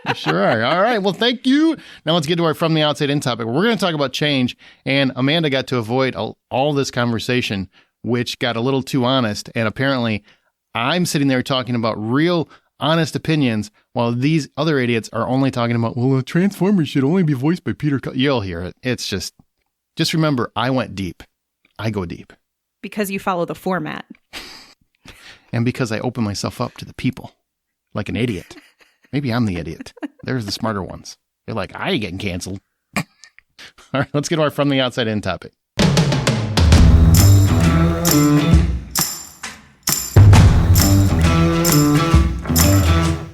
You sure are. All right. Well, thank you. Now let's get to our From the Outside In topic. We're going to talk about change. And Amanda got to avoid all this conversation, which got a little too honest. And apparently I'm sitting there talking about real honest opinions while these other idiots are only talking about, well, Transformers should only be voiced by Peter. You'll hear it. It's just remember, I went deep. I go deep. Because you follow the format. And because I open myself up to the people like an idiot. Maybe I'm the idiot. There's the smarter ones. They're like, I ain't getting canceled. All right, let's get to our From the Outside In topic.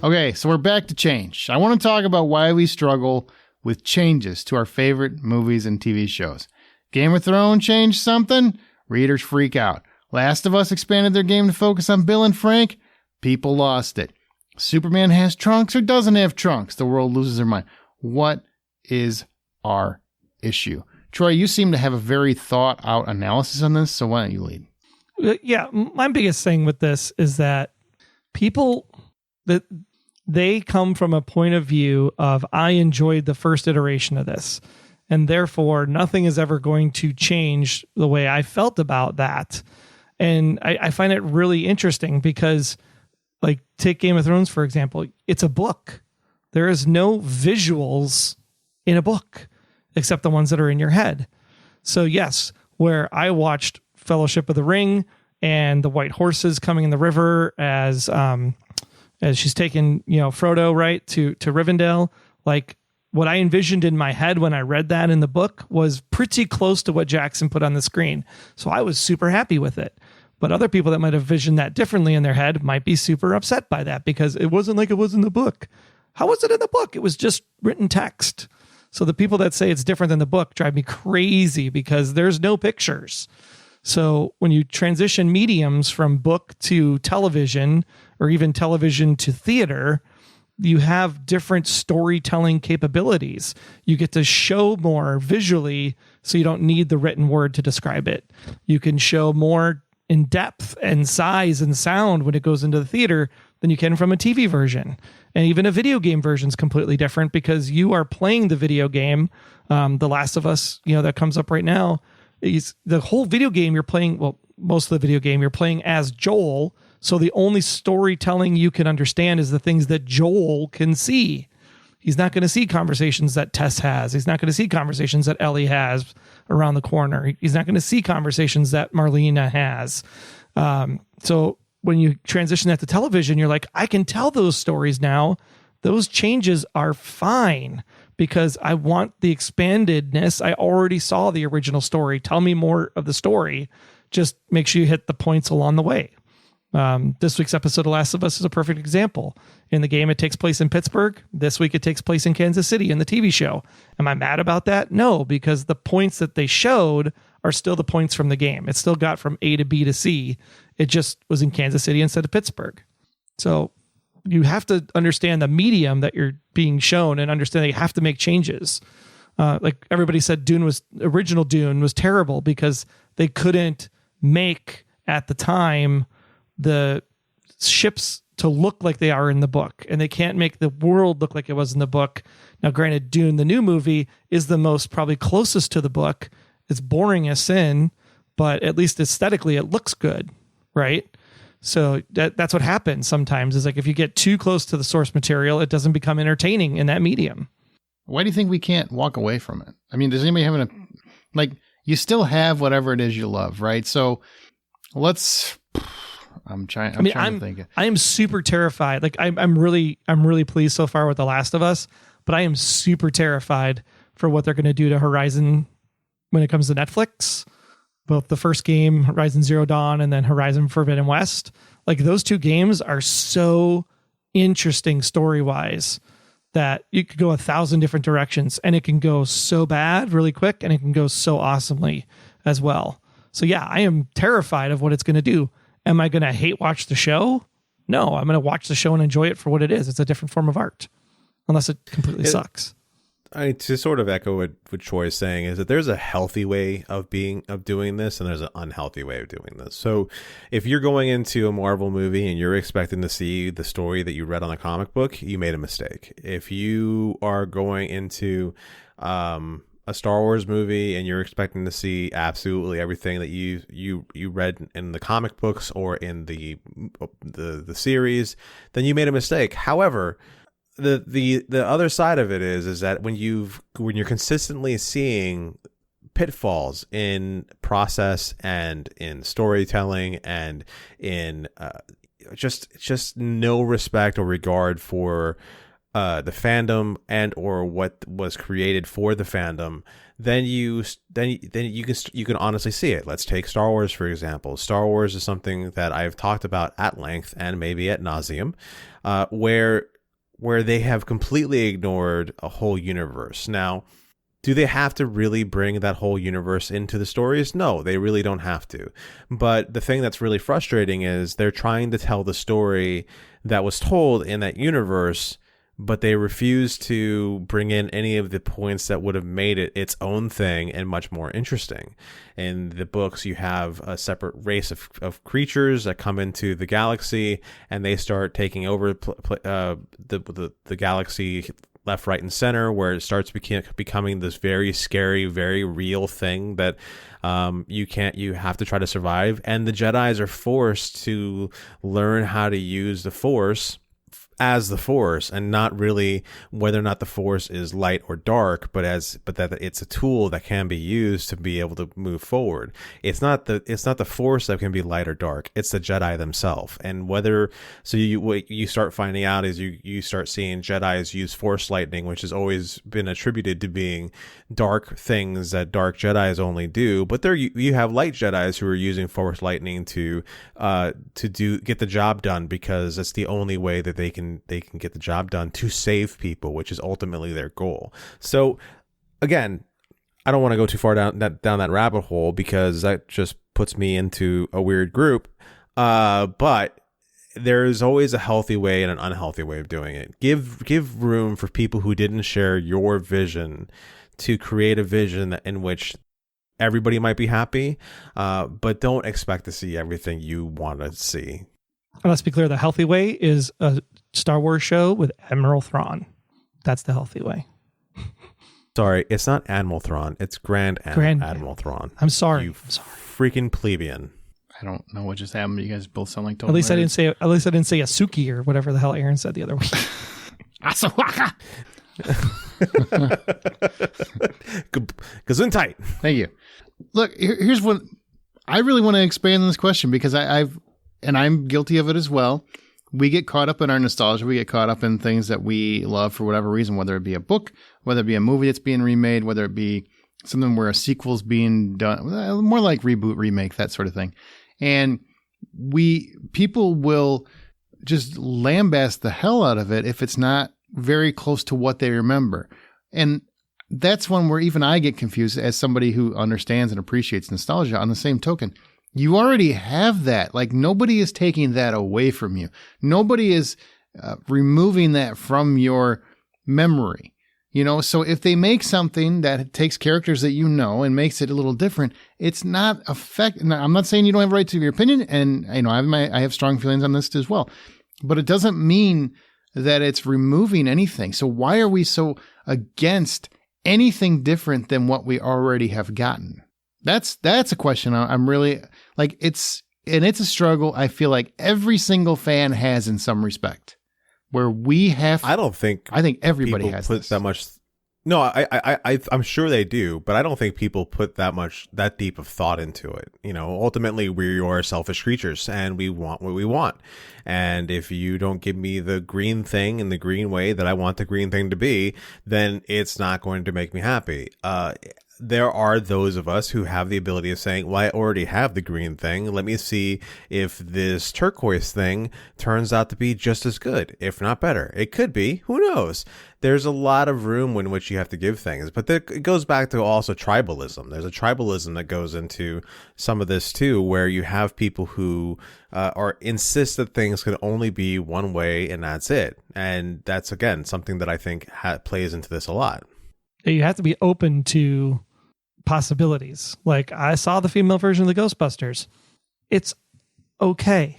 Okay, so we're back to change. I want to talk about why we struggle with changes to our favorite movies and TV shows. Game of Thrones changed something? Readers freak out. Last of Us expanded their game to focus on Bill and Frank? People lost it. Superman has trunks or doesn't have trunks? The world loses their mind. What is our issue? Troy, you seem to have a very thought out analysis on this, so why don't you lead? Yeah, my biggest thing with this is that people, that they come from a point of view of, I enjoyed the first iteration of this, and therefore nothing is ever going to change the way I felt about that. And I find it really interesting because, like, take Game of Thrones, for example. It's a book. There is no visuals in a book except the ones that are in your head. So yes, where I watched Fellowship of the Ring and the white horses coming in the river as she's taking, Frodo, right, to Rivendell, like, what I envisioned in my head when I read that in the book was pretty close to what Jackson put on the screen. So I was super happy with it. But other people that might have visioned that differently in their head might be super upset by that because it wasn't like it was in the book. How was it in the book? It was just written text. So the people that say it's different than the book drive me crazy because there's no pictures. So when you transition mediums from book to television or even television to theater, you have different storytelling capabilities. You get to show more visually, so you don't need the written word to describe it. You can show more in depth and size and sound when it goes into the theater than you can from a TV version. And even a video game version is completely different because you are playing the video game. The Last of Us, that comes up right now, is the whole video game you're playing. Well, most of the video game you're playing as Joel. So the only storytelling you can understand is the things that Joel can see. He's not going to see conversations that Tess has. He's not going to see conversations that Ellie has around the corner. He's not going to see conversations that Marlena has. So when you transition that to television, you're like, I can tell those stories now. Those changes are fine because I want the expandedness. I already saw the original story. Tell me more of the story. Just make sure you hit the points along the way. This week's episode of Last of Us is a perfect example. In the game, it takes place in Pittsburgh. This week, it takes place in Kansas City in the TV show. Am I mad about that? No, because the points that they showed are still the points from the game. It still got from A to B to C. It just was in Kansas City instead of Pittsburgh. So you have to understand the medium that you're being shown and understand that you have to make changes. Like everybody said, original Dune was terrible because they couldn't make at the time the ships to look like they are in the book, and they can't make the world look like it was in the book. Now, granted, Dune, the new movie, is the most probably closest to the book. It's boring as sin, but at least aesthetically it looks good, right? So that's what happens sometimes, is like if you get too close to the source material, it doesn't become entertaining in that medium. Why do you think we can't walk away from it? I mean, does anybody have you still have whatever it is you love, right? So I'm trying to think. I am super terrified. Like I'm really pleased so far with The Last of Us, but I am super terrified for what they're going to do to Horizon when it comes to Netflix. Both the first game, Horizon Zero Dawn, and then Horizon Forbidden West. Like those two games are so interesting story-wise that you could go 1,000 different directions, and it can go so bad really quick, and it can go so awesomely as well. So yeah, I am terrified of what it's going to do. Am I going to hate watch the show? No, I'm going to watch the show and enjoy it for what it is. It's a different form of art, unless it completely sucks. To sort of echo what Troy is saying is that there's a healthy way of doing this, and there's an unhealthy way of doing this. So if you're going into a Marvel movie and you're expecting to see the story that you read on the comic book, you made a mistake. If you are going into a Star Wars movie and you're expecting to see absolutely everything that you read in the comic books or in the series, then you made a mistake. However, the other side of it is that when you're consistently seeing pitfalls in process and in storytelling and in just no respect or regard for the fandom and or what was created for the fandom, then you can honestly see it. Let's take Star Wars, for example. Star Wars is something that I've talked about at length and maybe ad nauseum, where they have completely ignored a whole universe. Now, do they have to really bring that whole universe into the stories? No, they really don't have to. But the thing that's really frustrating is they're trying to tell the story that was told in that universe, but they refuse to bring in any of the points that would have made it its own thing and much more interesting. In the books, you have a separate race of creatures that come into the galaxy, and they start taking over the galaxy left, right, and center, where it starts becoming this very scary, very real thing that you have to try to survive. And the Jedis are forced to learn how to use the Force as the Force, and not really whether or not the Force is light or dark, but that it's a tool that can be used to be able to move forward. It's not the Force that can be light or dark. It's the Jedi themselves. And what you start finding out is you start seeing Jedis use Force lightning, which has always been attributed to being dark things that dark Jedis only do. But you have light Jedis who are using Force lightning to get the job done, because it's the only way that they can get the job done to save people, which is ultimately their goal. So again, I don't want to go too far down that rabbit hole, because that just puts me into a weird group. But there's always a healthy way and an unhealthy way of doing it. Give room for people who didn't share your vision to create a vision in which everybody might be happy, but don't expect to see everything you want to see. And let's be clear, the healthy way is a Star Wars show with Admiral Thrawn. That's the healthy way. Sorry, it's not Admiral Thrawn. It's Grand Admiral Thrawn. I'm sorry. You freaking plebeian. I don't know what just happened. You guys both sound like total At least nerds. I didn't say Asuki or whatever the hell Aaron said the other week. Asawaka. Gesundheit. Thank you. Look, here's what I really want to expand on this question, because I'm guilty of it as well. We get caught up in our nostalgia. We get caught up in things that we love for whatever reason, whether it be a book, whether it be a movie that's being remade, whether it be something where a sequel's being done, more like reboot, remake, that sort of thing. And people will just lambaste the hell out of it if it's not very close to what they remember. And that's one where even I get confused as somebody who understands and appreciates nostalgia. On the same token, you already have that. Like, nobody is taking that away from you. Nobody is removing that from your memory. So if they make something that takes characters that you know and makes it a little different, it's not I'm not saying you don't have a right to your opinion, and I have strong feelings on this as well. but it doesn't mean that it's removing anything. So why are we so against anything different than what we already have gotten? That's a question I'm really like. It's a struggle I feel like every single fan has in some respect, where we have. I think everybody has put this. That much. No, I'm sure they do, but I don't think people put that deep of thought into it. You know, ultimately we are selfish creatures and we want what we want. And if you don't give me the green thing in the green way that I want the green thing to be, then it's not going to make me happy. There are those of us who have the ability of saying, well, I already have the green thing. Let me see if this turquoise thing turns out to be just as good, if not better. It could be. Who knows? There's a lot of room in which you have to give things. But it goes back to also tribalism. There's a tribalism that goes into some of this too, where you have people who insist that things can only be one way and that's it. And that's, again, something that I think plays into this a lot. You have to be open to possibilities. Like, I saw the female version of the Ghostbusters. It's okay.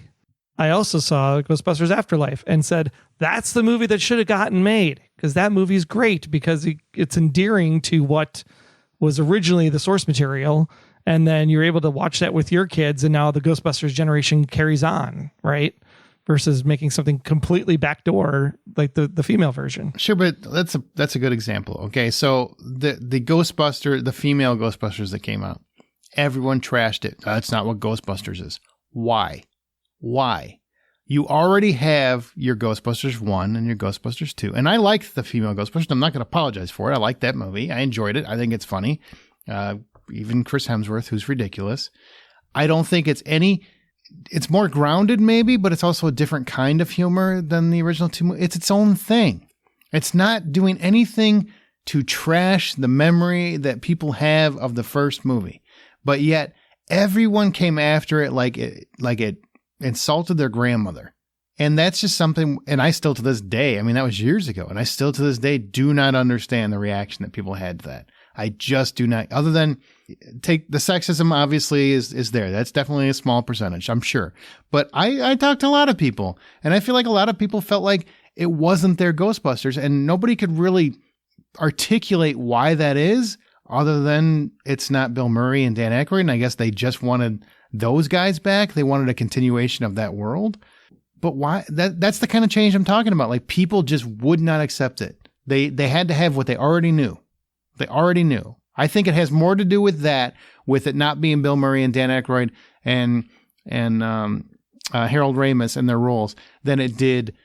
I also saw Ghostbusters Afterlife and said, that's the movie that should have gotten made, because that movie is great because it's endearing to what was originally the source material. And then you're able to watch that with your kids. And now the Ghostbusters generation carries on, right? Versus making something completely backdoor like the female version. Sure, but that's a good example. Okay, so the female Ghostbusters that came out, everyone trashed it. That's not what Ghostbusters is. Why? You already have your Ghostbusters 1 and your Ghostbusters 2. And I liked the female Ghostbusters. I'm not going to apologize for it. I liked that movie. I enjoyed it. I think it's funny. Even Chris Hemsworth, who's ridiculous. I don't think it's more grounded maybe, but it's also a different kind of humor than the original two. It's its own thing. It's not doing anything to trash the memory that people have of the first movie. But yet everyone came after it like it insulted their grandmother. And that's just something, and I still to this day, I mean, that was years ago, and I still to this day do not understand the reaction that people had to that. I just do not, other than take the sexism obviously is there. That's definitely a small percentage, I'm sure. But I talked to a lot of people, and I feel like a lot of people felt like it wasn't their Ghostbusters, and nobody could really articulate why that is, other than it's not Bill Murray and Dan Aykroyd, and I guess they just wanted those guys back. They wanted a continuation of that world. But why? That's the kind of change I'm talking about. Like, people just would not accept it. They had to have what they already knew. They already knew. I think it has more to do with that, with it not being Bill Murray and Dan Aykroyd and Harold Ramis in their roles, than it did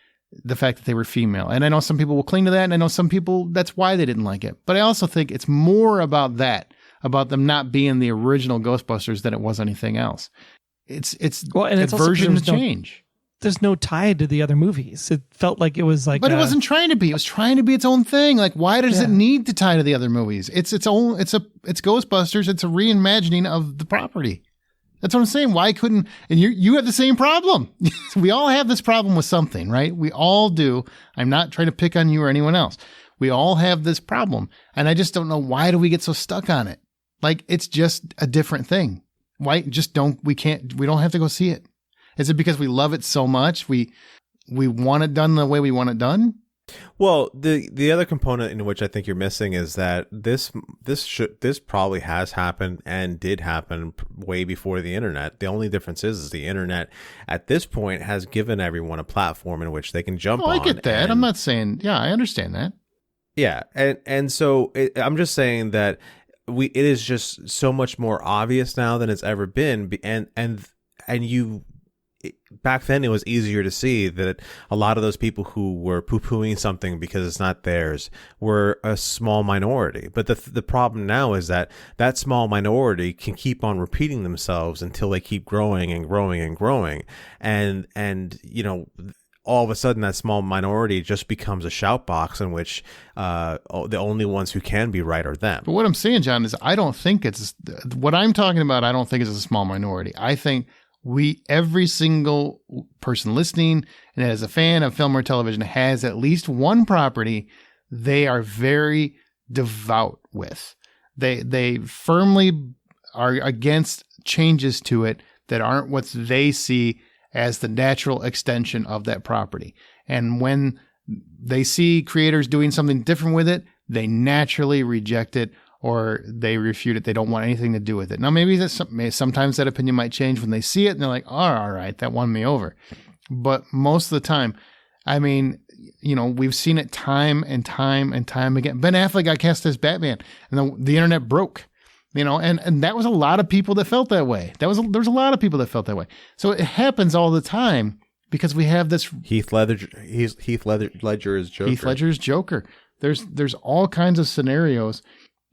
the fact that they were female. And I know some people will cling to that, and I know some people, that's why they didn't like it. But I also think it's more about that, about them not being the original Ghostbusters, than it was anything else. It's versions change. There's no tie to the other movies. It felt like it was like, but it wasn't trying to be. It was trying to be its own thing. Like, why does it need to tie to the other movies? It's Ghostbusters. It's a reimagining of the property. That's what I'm saying. Why couldn't? And you have the same problem. We all have this problem with something, right? We all do. I'm not trying to pick on you or anyone else. We all have this problem, and I just don't know, why do we get so stuck on it? Like, it's just a different thing. Why we don't have to go see it? Is it because we love it so much? We want it done the way we want it done? Well, the other component in which I think you're missing is that this probably has happened and did happen way before the internet. The only difference is the internet at this point has given everyone a platform in which they can jump on. I get that. I'm not saying, I understand that. Yeah, and so I'm just saying that it is just so much more obvious now than it's ever been, and you. Back then, it was easier to see that a lot of those people who were poo-pooing something because it's not theirs were a small minority. But the problem now is that small minority can keep on repeating themselves until they keep growing and growing and growing. And you know, all of a sudden, that small minority just becomes a shout box in which the only ones who can be right are them. But what I'm saying, John, is I don't think it's what I'm talking about. I don't think it's a small minority. I think every single person listening and as a fan of film or television has at least one property they are very devout with. They firmly are against changes to it that aren't what they see as the natural extension of that property. And when they see creators doing something different with it, they naturally reject it or they refute it. They don't want anything to do with it. Now, sometimes that opinion might change when they see it and they're like, oh, all right, that won me over. But most of the time, I mean, we've seen it time and time and time again. Ben Affleck got cast as Batman and the internet broke, and that was a lot of people that felt that way. There was a lot of people that felt that way. So it happens all the time because we have this Heath Ledger is Joker. Heath Ledger's Joker. There's all kinds of scenarios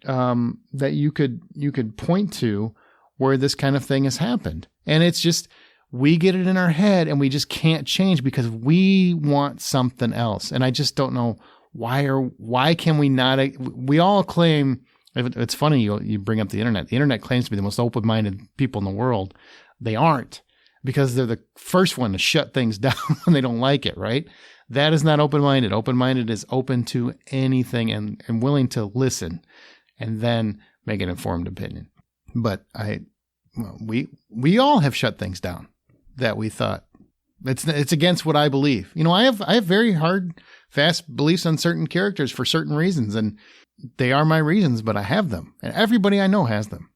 that you could point to where this kind of thing has happened. And it's just, we get it in our head and we just can't change because we want something else. And I just don't know why can we not? We all claim, it's funny you bring up the internet. The internet claims to be the most open-minded people in the world. They aren't, because they're the first one to shut things down when they don't like it, right? That is not open-minded. Open-minded is open to anything and willing to listen and then make an informed opinion. But we all have shut things down that we thought it's against what I believe. I have very hard, fast beliefs on certain characters for certain reasons, and they are my reasons, but I have them, and everybody I know has them,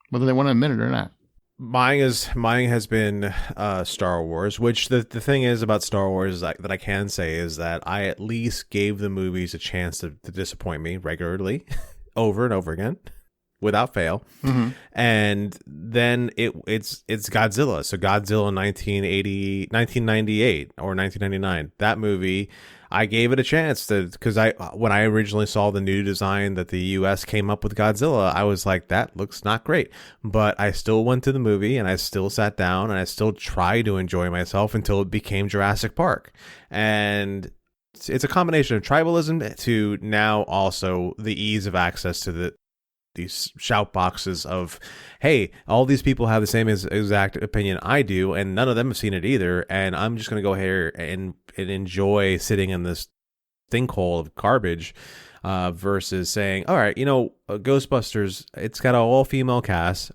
whether they want to admit it or not. Mine has been Star Wars, which the thing is about Star Wars is that I can say is that I at least gave the movies a chance to disappoint me regularly over and over again without fail. Mm-hmm. And then it's Godzilla. So Godzilla 1998 or 1999, that movie, I gave it a chance because when I originally saw the new design that the US came up with Godzilla, I was like, that looks not great. But I still went to the movie and I still sat down and I still tried to enjoy myself until it became Jurassic Park. And it's a combination of tribalism to now also the ease of access to these shout boxes of, hey, all these people have the same exact opinion I do, and none of them have seen it either, and I'm just going to go here and enjoy sitting in this sinkhole of garbage versus saying, all right, Ghostbusters, it's got an all-female cast.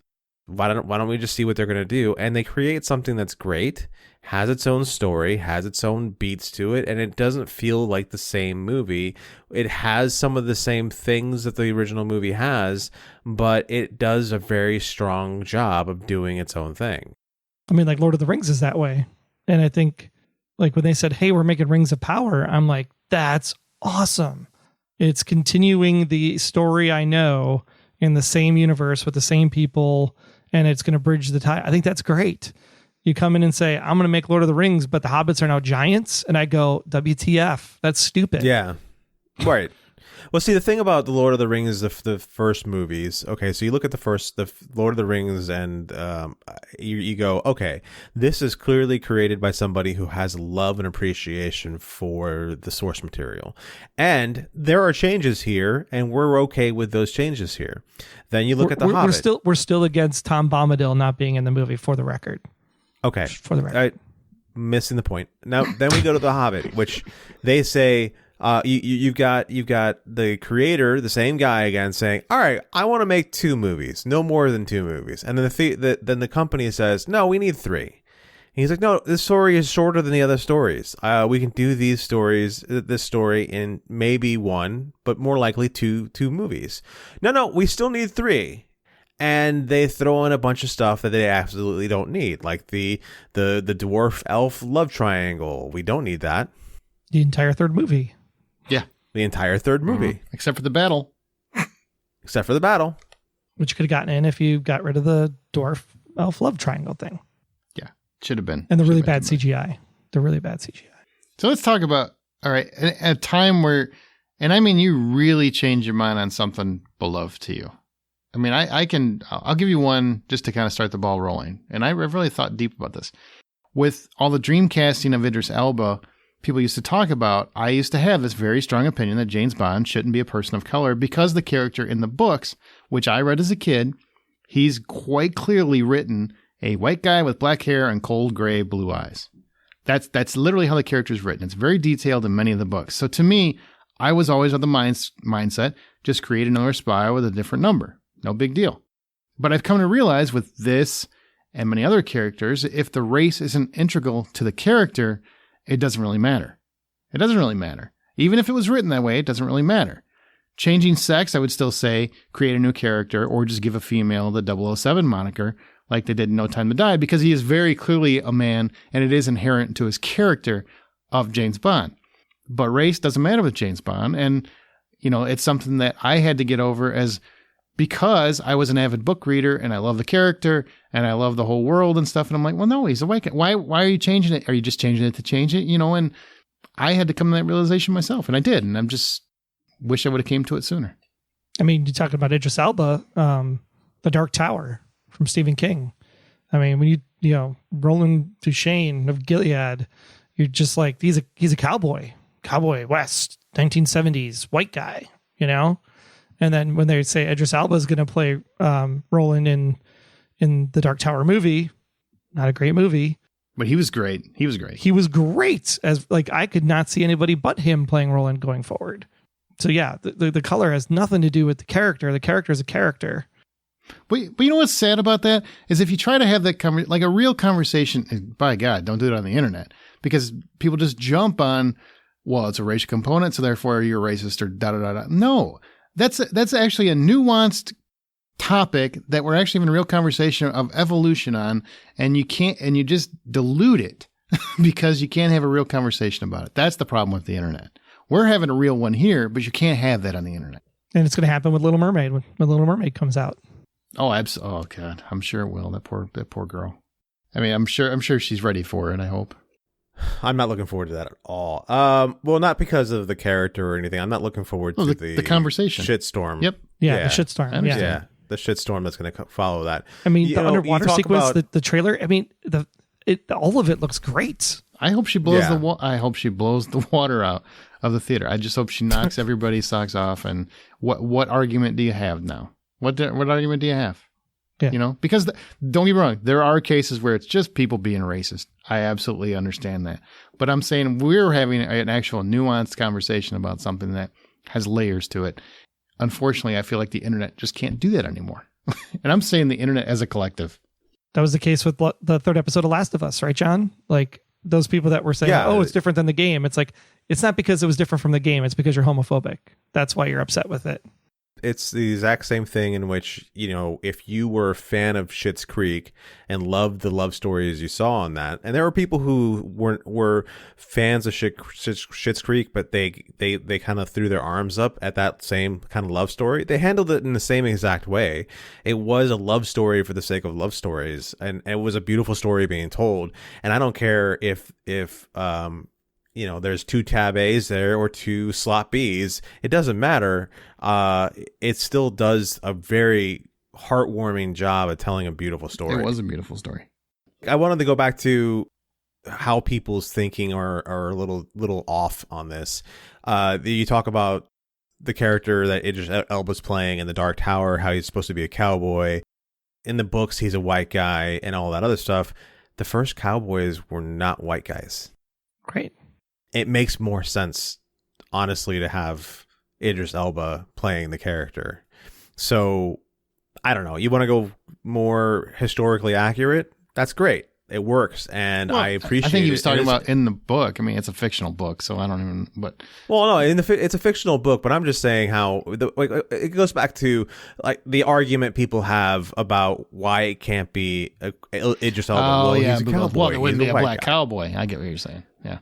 Why don't we just see what they're going to do? And they create something that's great, has its own story, has its own beats to it, and it doesn't feel like the same movie. It has some of the same things that the original movie has, but it does a very strong job of doing its own thing. I mean, like Lord of the Rings is that way. And I think, like, when they said, hey, we're making Rings of Power, I'm like, that's awesome. It's continuing the story I know in the same universe with the same people, and it's going to bridge the tie. I think that's great. You come in and say, I'm going to make Lord of the Rings, but the hobbits are now giants. And I go, WTF, that's stupid. Yeah. Right. Well, see, the thing about the Lord of the Rings, the first movies, okay, so you look at the Lord of the Rings and you go, okay, this is clearly created by somebody who has love and appreciation for the source material. And there are changes here, and we're okay with those changes here. Then you look at The Hobbit. We're still against Tom Bombadil not being in the movie, for the record. Okay. For the record. Missing the point. Now, then we go to The Hobbit, which they say... you've got the creator, the same guy again, saying, all right, I want to make 2 movies, no more than 2 movies. And then then the company says, no, we need 3. And he's like, no, this story is shorter than the other stories. We can do this story in maybe 1, but more likely two movies. No, we still need 3. And they throw in a bunch of stuff that they absolutely don't need, like the dwarf elf love triangle. We don't need that. The entire third movie. Yeah. The entire third movie. Mm-hmm. Except for the battle. Which you could have gotten in if you got rid of the dwarf elf love triangle thing. Yeah. Should have been. And the really bad CGI. So let's talk about, all right, a time where, and I mean, you really change your mind on something beloved to you. I mean, I'll give you one just to kind of start the ball rolling. And I've really thought deep about this. With all the dream casting of Idris Elba, people used to talk about, I used to have this very strong opinion that James Bond shouldn't be a person of color because the character in the books, which I read as a kid, he's quite clearly written a white guy with black hair and cold gray blue eyes. That's literally how the character is written. It's very detailed in many of the books. So to me, I was always of the mindset, just create another spy with a different number. No big deal. But I've come to realize with this and many other characters, if the race isn't integral to the character, it doesn't really matter. It doesn't really matter. Even if it was written that way, it doesn't really matter. Changing sex, I would still say create a new character or just give a female the 007 moniker like they did in No Time to Die, because he is very clearly a man and it is inherent to his character of James Bond. But race doesn't matter with James Bond. And, it's something that I had to get over because I was an avid book reader and I love the character and I love the whole world and stuff. And I'm like, well, no, he's a white guy. Why are you changing it? Are you just changing it to change it? And I had to come to that realization myself, and I did. And I'm just wish I would have came to it sooner. I mean, you talking about Idris Elba, The Dark Tower from Stephen King. I mean, when Roland Duchesne of Gilead, you're just like, he's a cowboy West, 1970s, white guy, And then when they say Idris Elba is going to play Roland in the Dark Tower movie, not a great movie. But he was great. He was great as I could not see anybody but him playing Roland going forward. So yeah, the color has nothing to do with the character. The character is a character. But you know what's sad about that is if you try to have that like a real conversation, by God, don't do it on the internet, because people just jump on, well, it's a racial component, so therefore you're racist or da da da da. No, that's actually a nuanced topic that we're actually having a real conversation of evolution on, and you just dilute it because you can't have a real conversation about it. That's the problem with the internet. We're having a real one here, but you can't have that on the internet. And it's going to happen with Little Mermaid when Little Mermaid comes out. Oh, absolutely. Oh God, I'm sure it will. That poor girl. I mean, I'm sure she's ready for it. I hope. I'm not looking forward to that at all. Well, not because of the character or anything. I'm not looking forward to the conversation. Shitstorm. Yep. Yeah, the shitstorm. Yeah, the shitstorm that's going to follow that. I mean, the underwater sequence, the trailer. I mean, all of it looks great. I hope she blows I hope she blows the water out of the theater. I just hope she knocks everybody's socks off. And what argument do you have now? What argument do you have? Yeah. Because don't get me wrong, there are cases where it's just people being racist. I absolutely understand that. But I'm saying we're having an actual nuanced conversation about something that has layers to it. Unfortunately, I feel like the internet just can't do that anymore. And I'm saying the internet as a collective. That was the case with the third episode of Last of Us, right, John? Like those people that were saying, oh, it's different than the game. It's like, it's not because it was different from the game. It's because you're homophobic. That's why you're upset with it. It's the exact same thing in which, if you were a fan of Schitt's Creek and loved the love stories you saw on that, and there were people who were fans of Schitt's Creek, but they kind of threw their arms up at that same kind of love story. They handled it in the same exact way. It was a love story for the sake of love stories, and it was a beautiful story being told. And I don't care if there's 2 tab A's there or 2 slot B's. It doesn't matter. It still does a very heartwarming job of telling a beautiful story. It was a beautiful story. I wanted to go back to how people's thinking are a little off on this. You talk about the character that Idris Elba's playing in The Dark Tower, how he's supposed to be a cowboy. In the books, he's a white guy and all that other stuff. The first cowboys were not white guys. Great. It makes more sense, honestly, to have Idris Elba playing the character. So, I don't know. You want to go more historically accurate? That's great. It works, and I appreciate it. I think he was talking about in the book. I mean, it's a fictional book, so I don't even. But well, no, it's a fictional book, but I'm just saying how it goes back to like the argument people have about why it can't be Idris Elba. Oh, he's a cowboy. Well, it wouldn't be a black guy. cowboy. I get what you're saying. Yeah.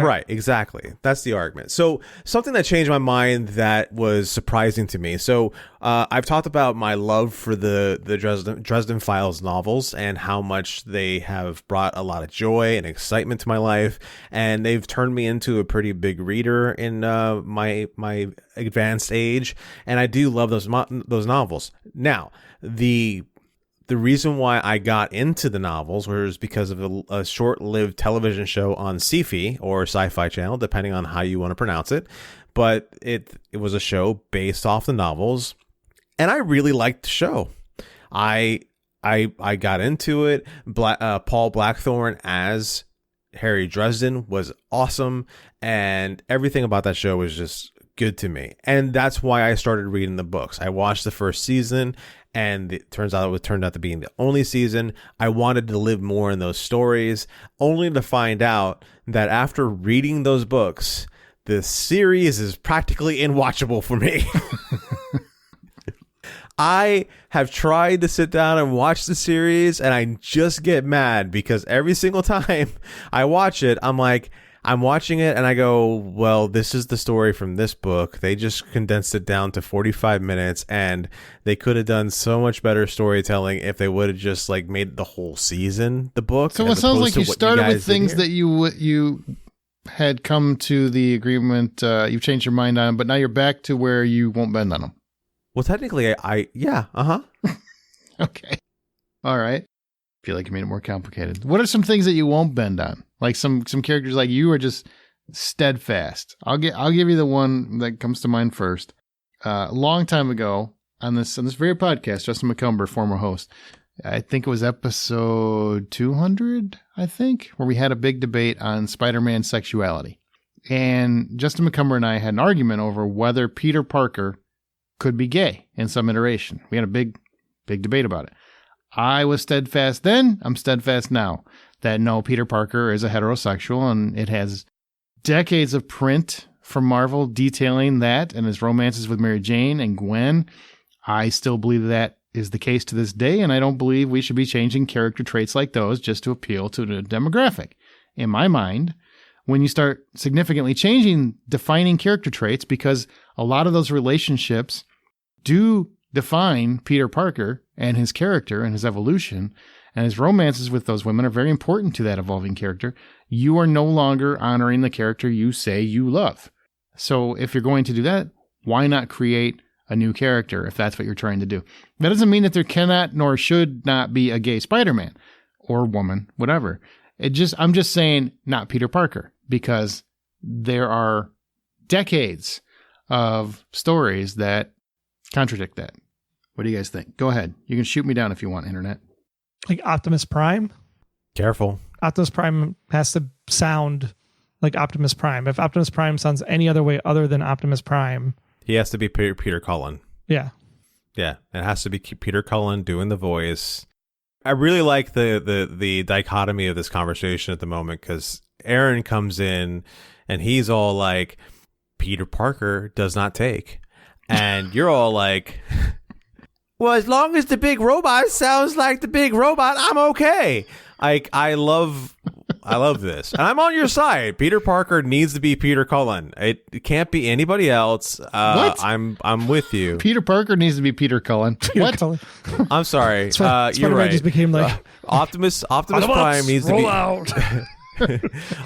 Right, exactly. That's the argument. So something that changed my mind that was surprising to me. So I've talked about my love for the Dresden Files novels and how much they have brought a lot of joy and excitement to my life, and they've turned me into a pretty big reader in my advanced age, and I do love those novels. Now, the reason why I got into the novels was because of a short-lived television show on Sci-Fi or Sci-Fi Channel, depending on how you want to pronounce it. But it was a show based off the novels, and I really liked the show. I got into it. Paul Blackthorne as Harry Dresden was awesome, and everything about that show was just good to me. And that's why I started reading the books. I watched the first season, and it turned out to being the only season. I wanted to live more in those stories, only to find out that after reading those books, the series is practically unwatchable for me. I have tried to sit down and watch the series, and I just get mad because every single time I watch it, I'm watching it and I go, well, this is the story from this book. They just condensed it down to 45 minutes, and they could have done so much better storytelling if they would have just like made the whole season the book. So it sounds like you started with things that you had come to the agreement. You've changed your mind on, but now you're back to where you won't bend on them. Well, technically, yeah. Okay. All right. Feel like you made it more complicated. What are some things that you won't bend on? Like some characters like you are just steadfast. I'll give you the one that comes to mind first. A long time ago on this very podcast, Justin McCumber, former host, I think it was episode 200, where we had a big debate on Spider-Man sexuality. And Justin McCumber and I had an argument over whether Peter Parker could be gay in some iteration. We had a big debate about it. I was steadfast then. I'm steadfast now that no, Peter Parker is a heterosexual, and it has decades of print from Marvel detailing that and his romances with Mary Jane and Gwen. I still believe that is the case to this day, and I don't believe we should be changing character traits like those just to appeal to the demographic. In my mind, when you start significantly defining character traits, because a lot of those relationships do define Peter Parker and his character and his evolution, and his romances with those women are very important to that evolving character, you are no longer honoring the character you say you love. So if you're going to do that, why not create a new character if that's what you're trying to do? That doesn't mean that there cannot nor should not be a gay Spider-Man or woman, whatever. I'm just saying not Peter Parker, because there are decades of stories that contradict that. What do you guys think? Go ahead. You can shoot me down if you want, Internet. Like Optimus Prime? Careful. Optimus Prime has to sound like Optimus Prime. If Optimus Prime sounds any other way other than Optimus Prime, he has to be Peter Cullen. Yeah. Yeah, it has to be Peter Cullen doing the voice. I really like the dichotomy of this conversation at the moment, because Aaron comes in and he's all like, Peter Parker does not take. And you're all like, well, as long as the big robot sounds like the big robot, I'm okay. I love this. And I'm on your side. Peter Parker needs to be Peter Cullen. It can't be anybody else. What? I'm with you. Peter Parker needs to be Peter Cullen. What? Cullen. I'm sorry. Spider-Man you're right. just became like Optimus Prime needs to be out.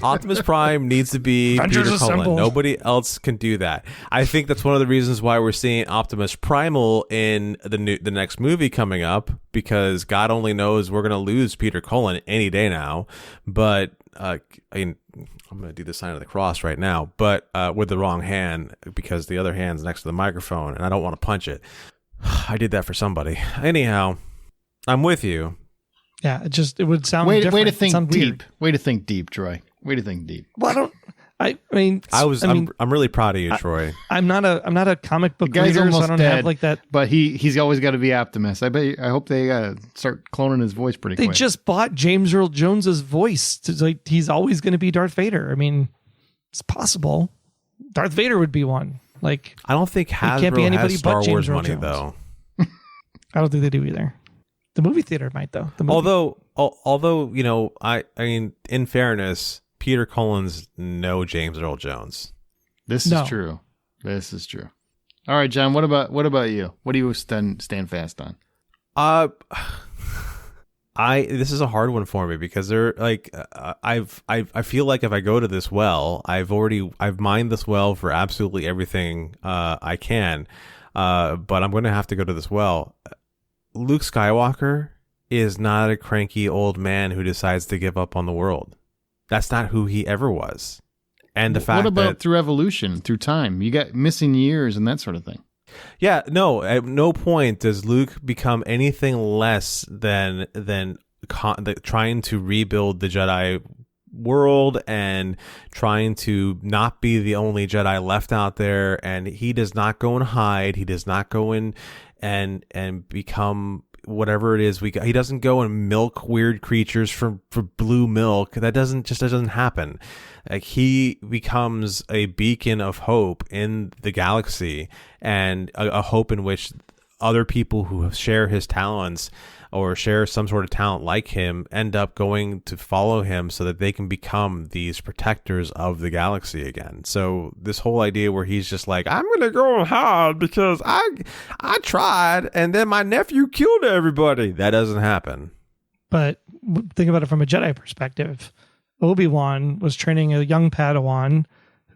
Optimus Prime needs to be Avengers Peter Cullen. assemble. Nobody else can do that. I think that's one of the reasons why we're seeing Optimus Primal in the next movie coming up, because God only knows we're going to lose Peter Cullen any day now. But I'm going to do the sign of the cross right now, but with the wrong hand, because the other hand's next to the microphone and I don't want to punch it. I did that for somebody. Anyhow, I'm with you. Yeah, it would sound way different. to think deep. Weird. Way to think deep, Troy. Way to think deep. Well, I'm really proud of you, Troy. I'm not a comic book The guy's reader, so I almost don't dead, have like that. But he's always got to be Optimus. I hope they start cloning his voice pretty They quick. just bought James Earl Jones's voice. Like, he's always going to be Darth Vader. I mean, it's possible. Darth Vader would be one. Like, I don't think Hasbro can't be anybody has Star but James Wars Earl money, Jones. though. I don't think they do either. The movie theater might, though. Although I mean, in fairness, Peter Cullen's no James Earl Jones. This is true. This is true. All right, John. What about you? What do you stand fast on? This is a hard one for me, because they're like, I feel like if I go to this well, I've mined this well for absolutely everything I can, but I'm going to have to go to this well. Luke Skywalker is not a cranky old man who decides to give up on the world. That's not who he ever was. And the fact what about that through evolution, through time? You got missing years and that sort of thing. Yeah, no, at no point does Luke become anything less than trying to rebuild the Jedi world and trying to not be the only Jedi left out there. And he does not go and hide. He does not go and and become whatever it is he doesn't go and milk weird creatures for blue milk. That doesn't happen. Like, he becomes a beacon of hope in the galaxy, and a hope in which other people who share his talents or share some sort of talent like him end up going to follow him so that they can become these protectors of the galaxy again. So this whole idea where he's just like, I'm going to go and hide because I tried and then my nephew killed everybody. That doesn't happen. But think about it from a Jedi perspective. Obi-Wan was training a young Padawan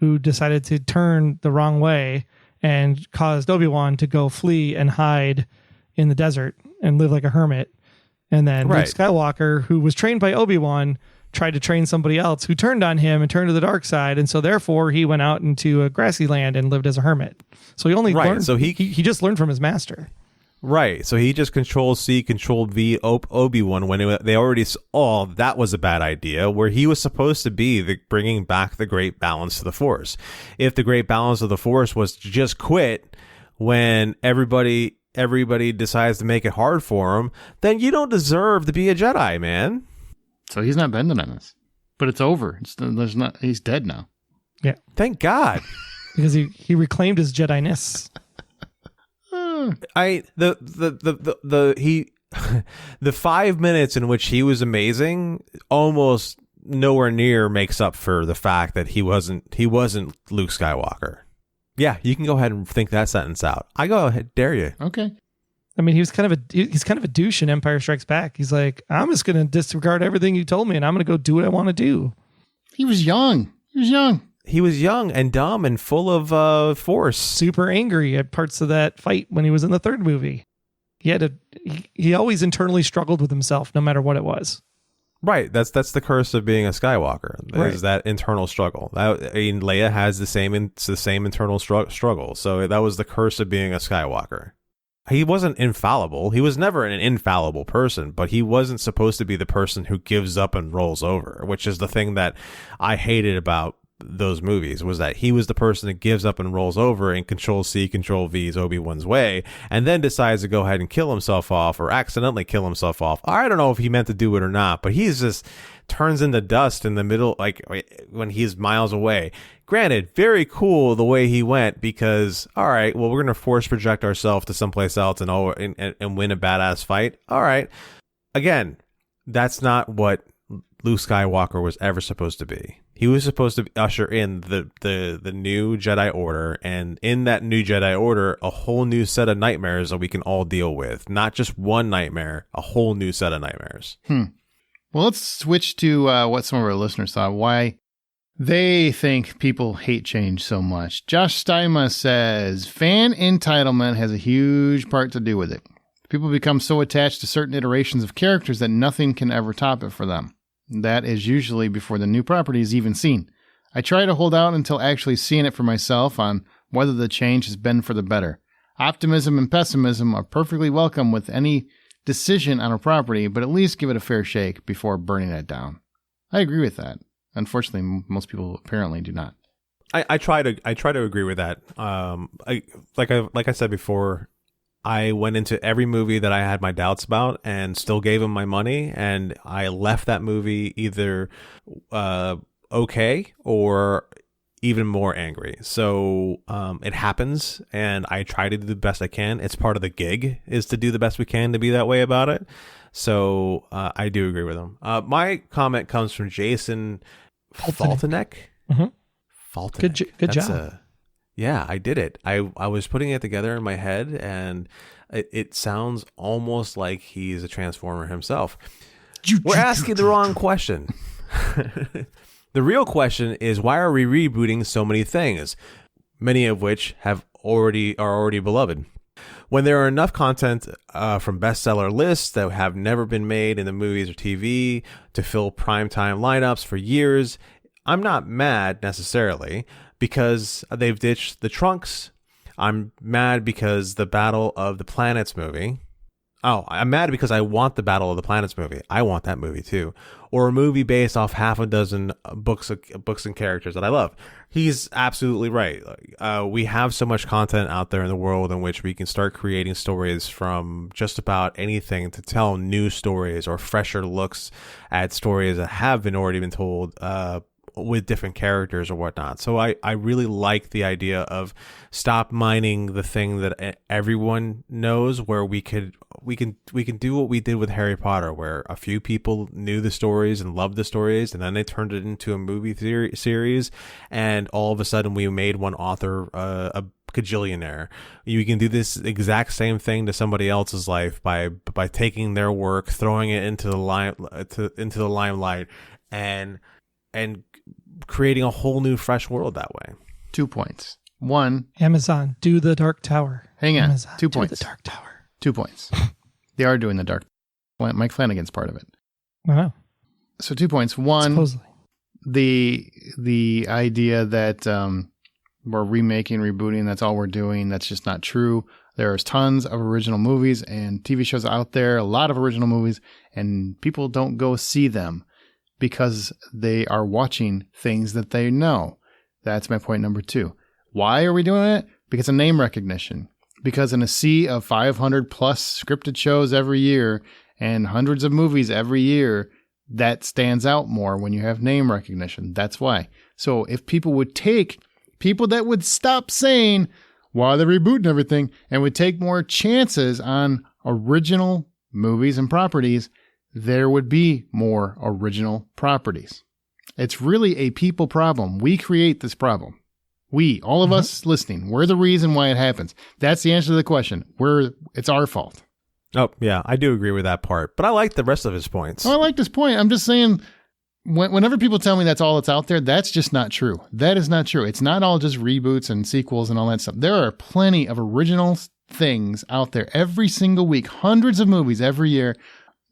who decided to turn the wrong way and caused Obi-Wan to go flee and hide in the desert and live like a hermit. And then Luke Skywalker, who was trained by Obi-Wan, tried to train somebody else who turned on him and turned to the dark side. And so therefore he went out into a grassy land and lived as a hermit. So he only learned, so he just learned from his master. Right. So he just Control-C, Control-V Obi-Wan when they already saw that was a bad idea, where he was supposed to be bringing back the great balance to the Force. If the great balance of the Force was to just quit when everybody decides to make it hard for him, then you don't deserve to be a Jedi, man. So he's not bending on us, but it's over. He's dead now. Yeah. Thank God. Because he reclaimed his Jedi-ness. The 5 minutes in which he was amazing almost nowhere near makes up for the fact that he wasn't Luke Skywalker. Yeah, you can go ahead and think that sentence out. I go ahead, dare you. Okay. I mean, he's kind of a douche in Empire Strikes Back. He's like, I'm just going to disregard everything you told me, and I'm going to go do what I want to do. He was young. He was young and dumb and full of force. Super angry at parts of that fight when he was in the third movie. He always internally struggled with himself, no matter what it was. Right. That's the curse of being a Skywalker. Is that internal struggle. Leia has the same internal struggle. So that was the curse of being a Skywalker. He wasn't infallible. He was never an infallible person, but he wasn't supposed to be the person who gives up and rolls over, which is the thing that I hated about those movies, was that he was the person that gives up and rolls over and Control-C, Control-V's Obi-Wan's way, and then decides to go ahead and kill himself off or accidentally kill himself off. I don't know if he meant to do it or not, but he's just turns into dust in the middle, like when he's miles away. Granted, very cool the way he went, because all right, well, we're going to force project ourselves to someplace else and win a badass fight. All right. Again, that's not what Luke Skywalker was ever supposed to be. He was supposed to usher in the new Jedi Order, and in that new Jedi Order, a whole new set of nightmares that we can all deal with. Not just one nightmare, a whole new set of nightmares. Well, let's switch to what some of our listeners thought, why they think people hate change so much. Josh Steima says, fan entitlement has a huge part to do with it. People become so attached to certain iterations of characters that nothing can ever top it for them. That is usually before the new property is even seen. I try to hold out until actually seeing it for myself on whether the change has been for the better. Optimism and pessimism are perfectly welcome with any decision on a property, but at least give it a fair shake before burning it down. I agree with that. Unfortunately, most people apparently do not. I try to agree with that. Like I said before, I went into every movie that I had my doubts about and still gave him my money, and I left that movie either okay or even more angry. So it happens, and I try to do the best I can. It's part of the gig, is to do the best we can to be that way about it. So I do agree with him. My comment comes from Jason Faltenek. Mm-hmm. Faltenek. Good job. Yeah, I did it. I was putting it together in my head, and it sounds almost like he's a Transformer himself. We're asking the wrong question. The real question is, why are we rebooting so many things, many of which are already beloved? When there are enough content from bestseller lists that have never been made in the movies or TV to fill primetime lineups for years, I'm not mad necessarily because they've ditched the Trunks. I'm mad because the Battle of the Planets movie. Oh, I'm mad because I want the Battle of the Planets movie. I want that movie too, or a movie based off half a dozen books and characters that I love. He's absolutely right. We have so much content out there in the world in which we can start creating stories from just about anything to tell new stories or fresher looks at stories that have already been told with different characters or whatnot. So I really like the idea of stop mining the thing that everyone knows, where we can do what we did with Harry Potter, where a few people knew the stories and loved the stories, and then they turned it into a movie series, and all of a sudden we made one author a cajillionaire. You can do this exact same thing to somebody else's life by taking their work, throwing it into the limelight, and creating a whole new fresh world that way. 2 points. One, Amazon, do the Dark Tower. hang on. Amazon, 2 do points. the Dark Tower. 2 points. They are doing the Dark. Mike Flanagan's part of it. Wow. So 2 points. One, Supposedly. the idea that we're remaking, rebooting, that's all we're doing, that's just not true. There's tons of original movies and TV shows out there, a lot of original movies, and people don't go see them because they are watching things that they know. That's my point number 2. Why are we doing it? Because of name recognition. Because in a sea of 500 plus scripted shows every year and hundreds of movies every year, that stands out more when you have name recognition. That's why. So if people would take people that would stop saying why they're rebooting everything and would take more chances on original movies and properties, there would be more original properties. It's really a people problem. We create this problem. We, all of us listening, we're the reason why it happens. That's the answer to the question. It's our fault. Oh, yeah, I do agree with that part, but I like the rest of his points. I like this point. I'm just saying, whenever people tell me that's all that's out there, that's just not true. That is not true. It's not all just reboots and sequels and all that stuff. There are plenty of original things out there every single week, hundreds of movies every year,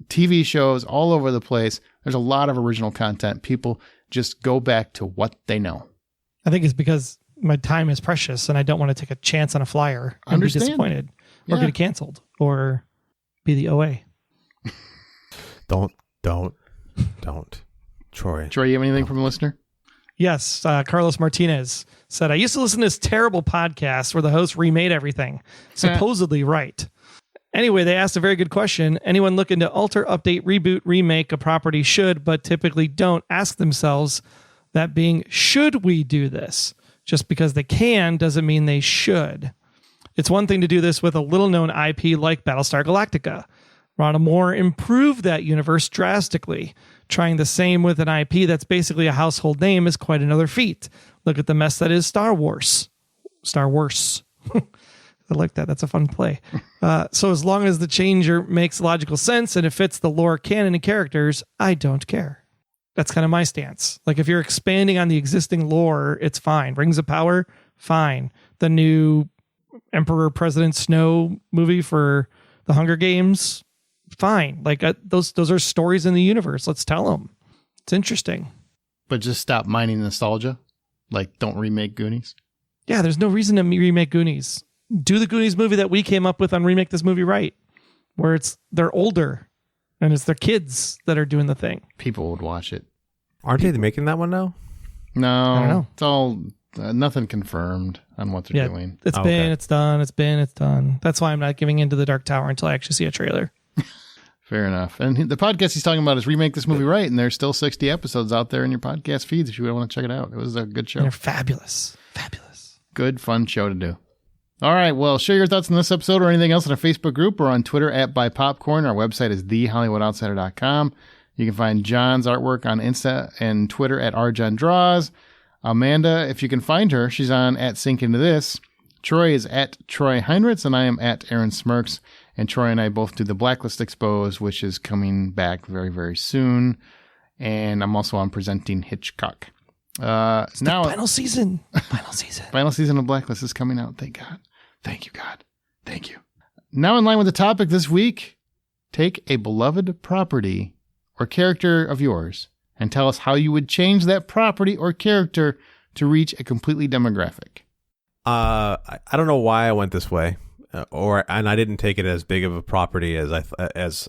TV shows all over the place. There's a lot of original content. People just go back to what they know. I think it's because my time is precious and I don't want to take a chance on a flyer and be disappointed or get it canceled or be the OA. Don't. Troy, you have anything from a listener? Yes. Carlos Martinez said, I used to listen to this terrible podcast where the host remade everything. Supposedly right. Anyway, they asked a very good question. Anyone looking to alter, update, reboot, remake a property should, but typically don't ask themselves that being, should we do this? Just because they can doesn't mean they should. It's one thing to do this with a little-known IP like Battlestar Galactica. Ron Moore improved that universe drastically. Trying the same with an IP that's basically a household name is quite another feat. Look at the mess that is Star Wars. Star Wars. I like that. That's a fun play. So as long as the changer makes logical sense and it fits the lore, canon, and characters, I don't care. That's kind of my stance. Like if you're expanding on the existing lore, it's fine. Rings of Power, fine. The new Emperor President Snow movie for the Hunger Games, fine. Like those are stories in the universe. Let's tell them. It's interesting. But just stop mining nostalgia. Like don't remake Goonies. Yeah, there's no reason to remake Goonies. Do the Goonies movie that we came up with on Remake This Movie Right, where they're older and it's their kids that are doing the thing. People would watch it. Aren't they making that one now? No, I don't know. It's all nothing confirmed on what they're doing. It's done. That's why I'm not giving into the Dark Tower until I actually see a trailer. Fair enough. And the podcast he's talking about is Remake This Movie Right, and there's still 60 episodes out there in your podcast feeds if you want to check it out. It was a good show. And they're fabulous. Fabulous. Good, fun show to do. All right, well, share your thoughts on this episode or anything else in our Facebook group or on Twitter @BuyPopcorn. Our website is thehollywoodoutsiders.com. You can find John's artwork on Insta and Twitter @RJohnDraws. Amanda, if you can find her, she's on @SinkIntoThis. Troy is @Troy Heinrichs, and I am @Aaron Smirks. And Troy and I both do the Blacklist Expose, which is coming back very, very soon. And I'm also on Presenting Hitchcock. Now final season. Final season of Blacklist is coming out. Thank God. Thank you, God. Thank you. Now in line with the topic this week, take a beloved property or character of yours and tell us how you would change that property or character to reach a completely demographic. I don't know why I went this way. and I didn't take it as big of a property as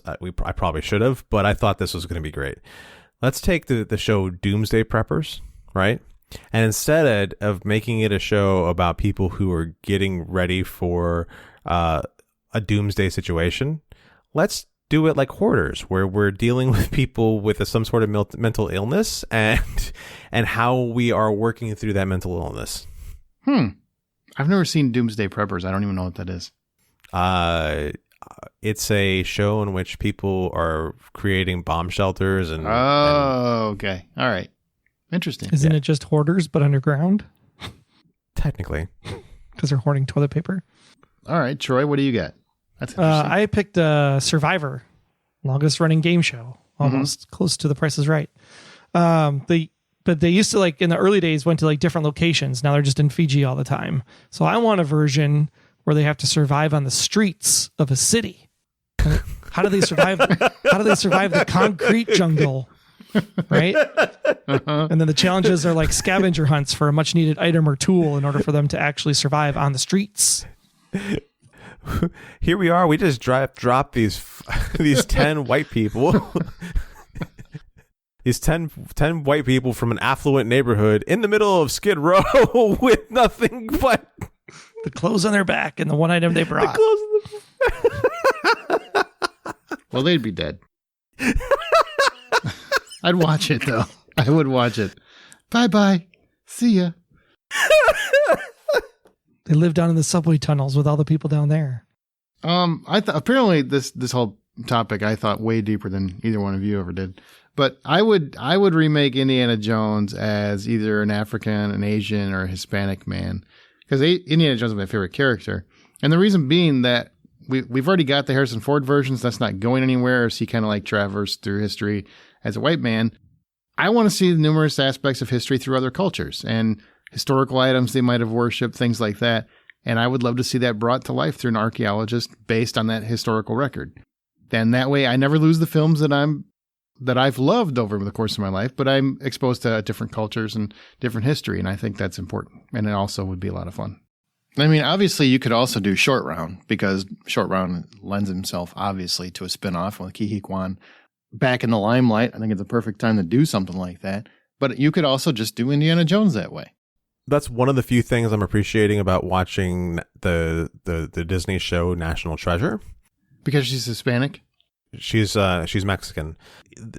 I probably should have, but I thought this was going to be great. Let's take the show Doomsday Preppers, right? And instead of making it a show about people who are getting ready for a doomsday situation, let's do it like Hoarders, where we're dealing with people with some sort of mental illness and how we are working through that mental illness. I've never seen Doomsday Preppers. I don't even know what that is. It's a show in which people are creating bomb shelters and okay. All right. Interesting. Isn't it just hoarders but underground? Technically. Because they're hoarding toilet paper. All right, Troy, what do you got? That's interesting. I picked Survivor, longest running game show, almost close to The Price is Right. But they used to, like, in the early days, went to like different locations. Now they're just in Fiji all the time. So I want a version where they have to survive on the streets of a city. How do they survive? How do they survive the concrete jungle? Right? And then the challenges are like scavenger hunts for a much needed item or tool in order for them to actually survive on the streets. Here we are. We just dropped these 10 white people. These 10 white people from an affluent neighborhood in the middle of Skid Row with nothing but the clothes on their back and the one item they brought. The clothes on their back. Well, they'd be dead. I'd watch it, though. I would watch it. Bye-bye. See ya. They live down in the subway tunnels with all the people down there. Apparently this whole topic I thought way deeper than either one of you ever did. But I would remake Indiana Jones as either an African, an Asian, or a Hispanic man, because Indiana Jones is my favorite character, and the reason being that we've already got the Harrison Ford versions. That's not going anywhere. So he kind of like traversed through history as a white man. I want to see the numerous aspects of history through other cultures and historical items they might have worshipped, things like that. And I would love to see that brought to life through an archaeologist based on that historical record. Then that way I never lose the films that I've loved over the course of my life, but I'm exposed to different cultures and different history. And I think that's important. And it also would be a lot of fun. I mean, obviously you could also do Short Round, because Short Round lends himself obviously to a spinoff with Ke Huy Quan back in the limelight. I think it's a perfect time to do something like that. But you could also just do Indiana Jones that way. That's one of the few things I'm appreciating about watching the Disney show National Treasure. Because she's Hispanic? She's Mexican.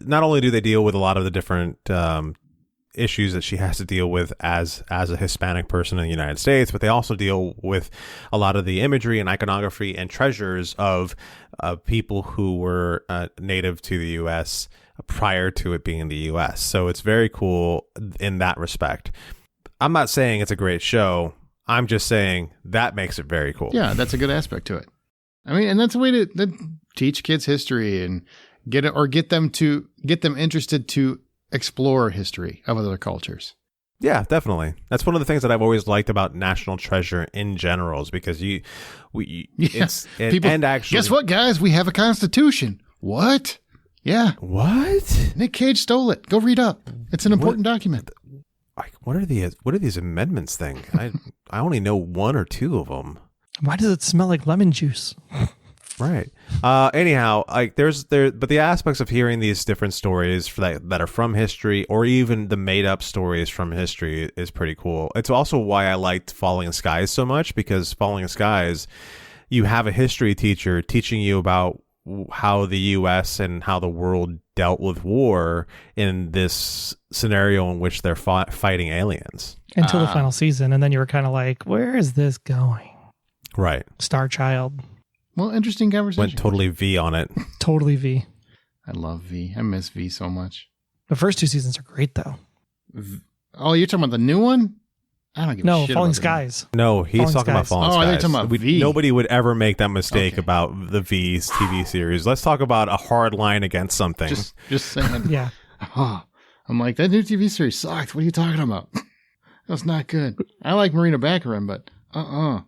Not only do they deal with a lot of the different issues that she has to deal with as a Hispanic person in the United States, but they also deal with a lot of the imagery and iconography and treasures of people who were native to the U.S. prior to it being in the U.S. So it's very cool in that respect. I'm not saying it's a great show. I'm just saying that makes it very cool. Yeah, that's a good aspect to it. I mean, and that's a way to teach kids history and get them interested to explore history of other cultures. Yeah, definitely. That's one of the things that I've always liked about National Treasure in general, is because people, and actually, guess what, guys? We have a constitution. What? Yeah. What? Nick Cage stole it. Go read up. It's an important document. Like, what are these amendments thing? I only know one or two of them. Why does it smell like lemon juice? Right. Anyhow, like but the aspects of hearing these different stories that are from history, or even the made up stories from history, is pretty cool. It's also why I liked Falling Skies so much, because Falling Skies, you have a history teacher teaching you about how the U.S. and how the world dealt with war in this scenario in which they're fighting aliens. Until the final season, and then you were kind of like, where is this going? Right. Star Child. Well, interesting conversation. Went totally V on it. Totally V. I love V. I miss V so much. The first two seasons are great, though. Oh, you're talking about the new one? I don't give a shit. No, Falling Skies. No, he's talking about Falling Skies. Oh, they're talking about V. Nobody would ever make that mistake about the V's TV series. Let's talk about a hard line against something. Just saying. Yeah. Oh, I'm like, that new TV series sucked. What are you talking about? That's not good. I like Marina Baccarin, but nope.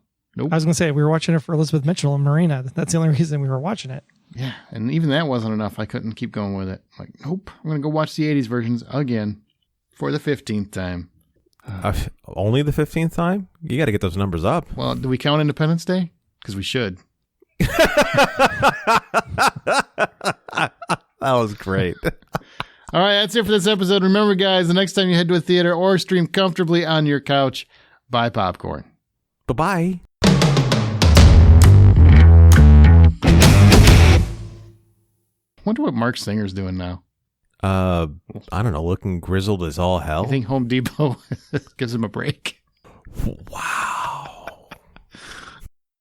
I was going to say, we were watching it for Elizabeth Mitchell and Marina. That's the only reason we were watching it. Yeah, and even that wasn't enough. I couldn't keep going with it. Like, nope, I'm going to go watch the 80s versions again for the 15th time. Only the 15th time? You got to get those numbers up. Well, do we count Independence Day? because we should. That was great. All right, that's it for this episode. Remember, guys, the next time you head to a theater or stream comfortably on your couch, buy popcorn. Bye-bye. Wonder what Mark Singer's doing now. I don't know, looking grizzled as all hell. I think Home Depot gives him a break. Wow.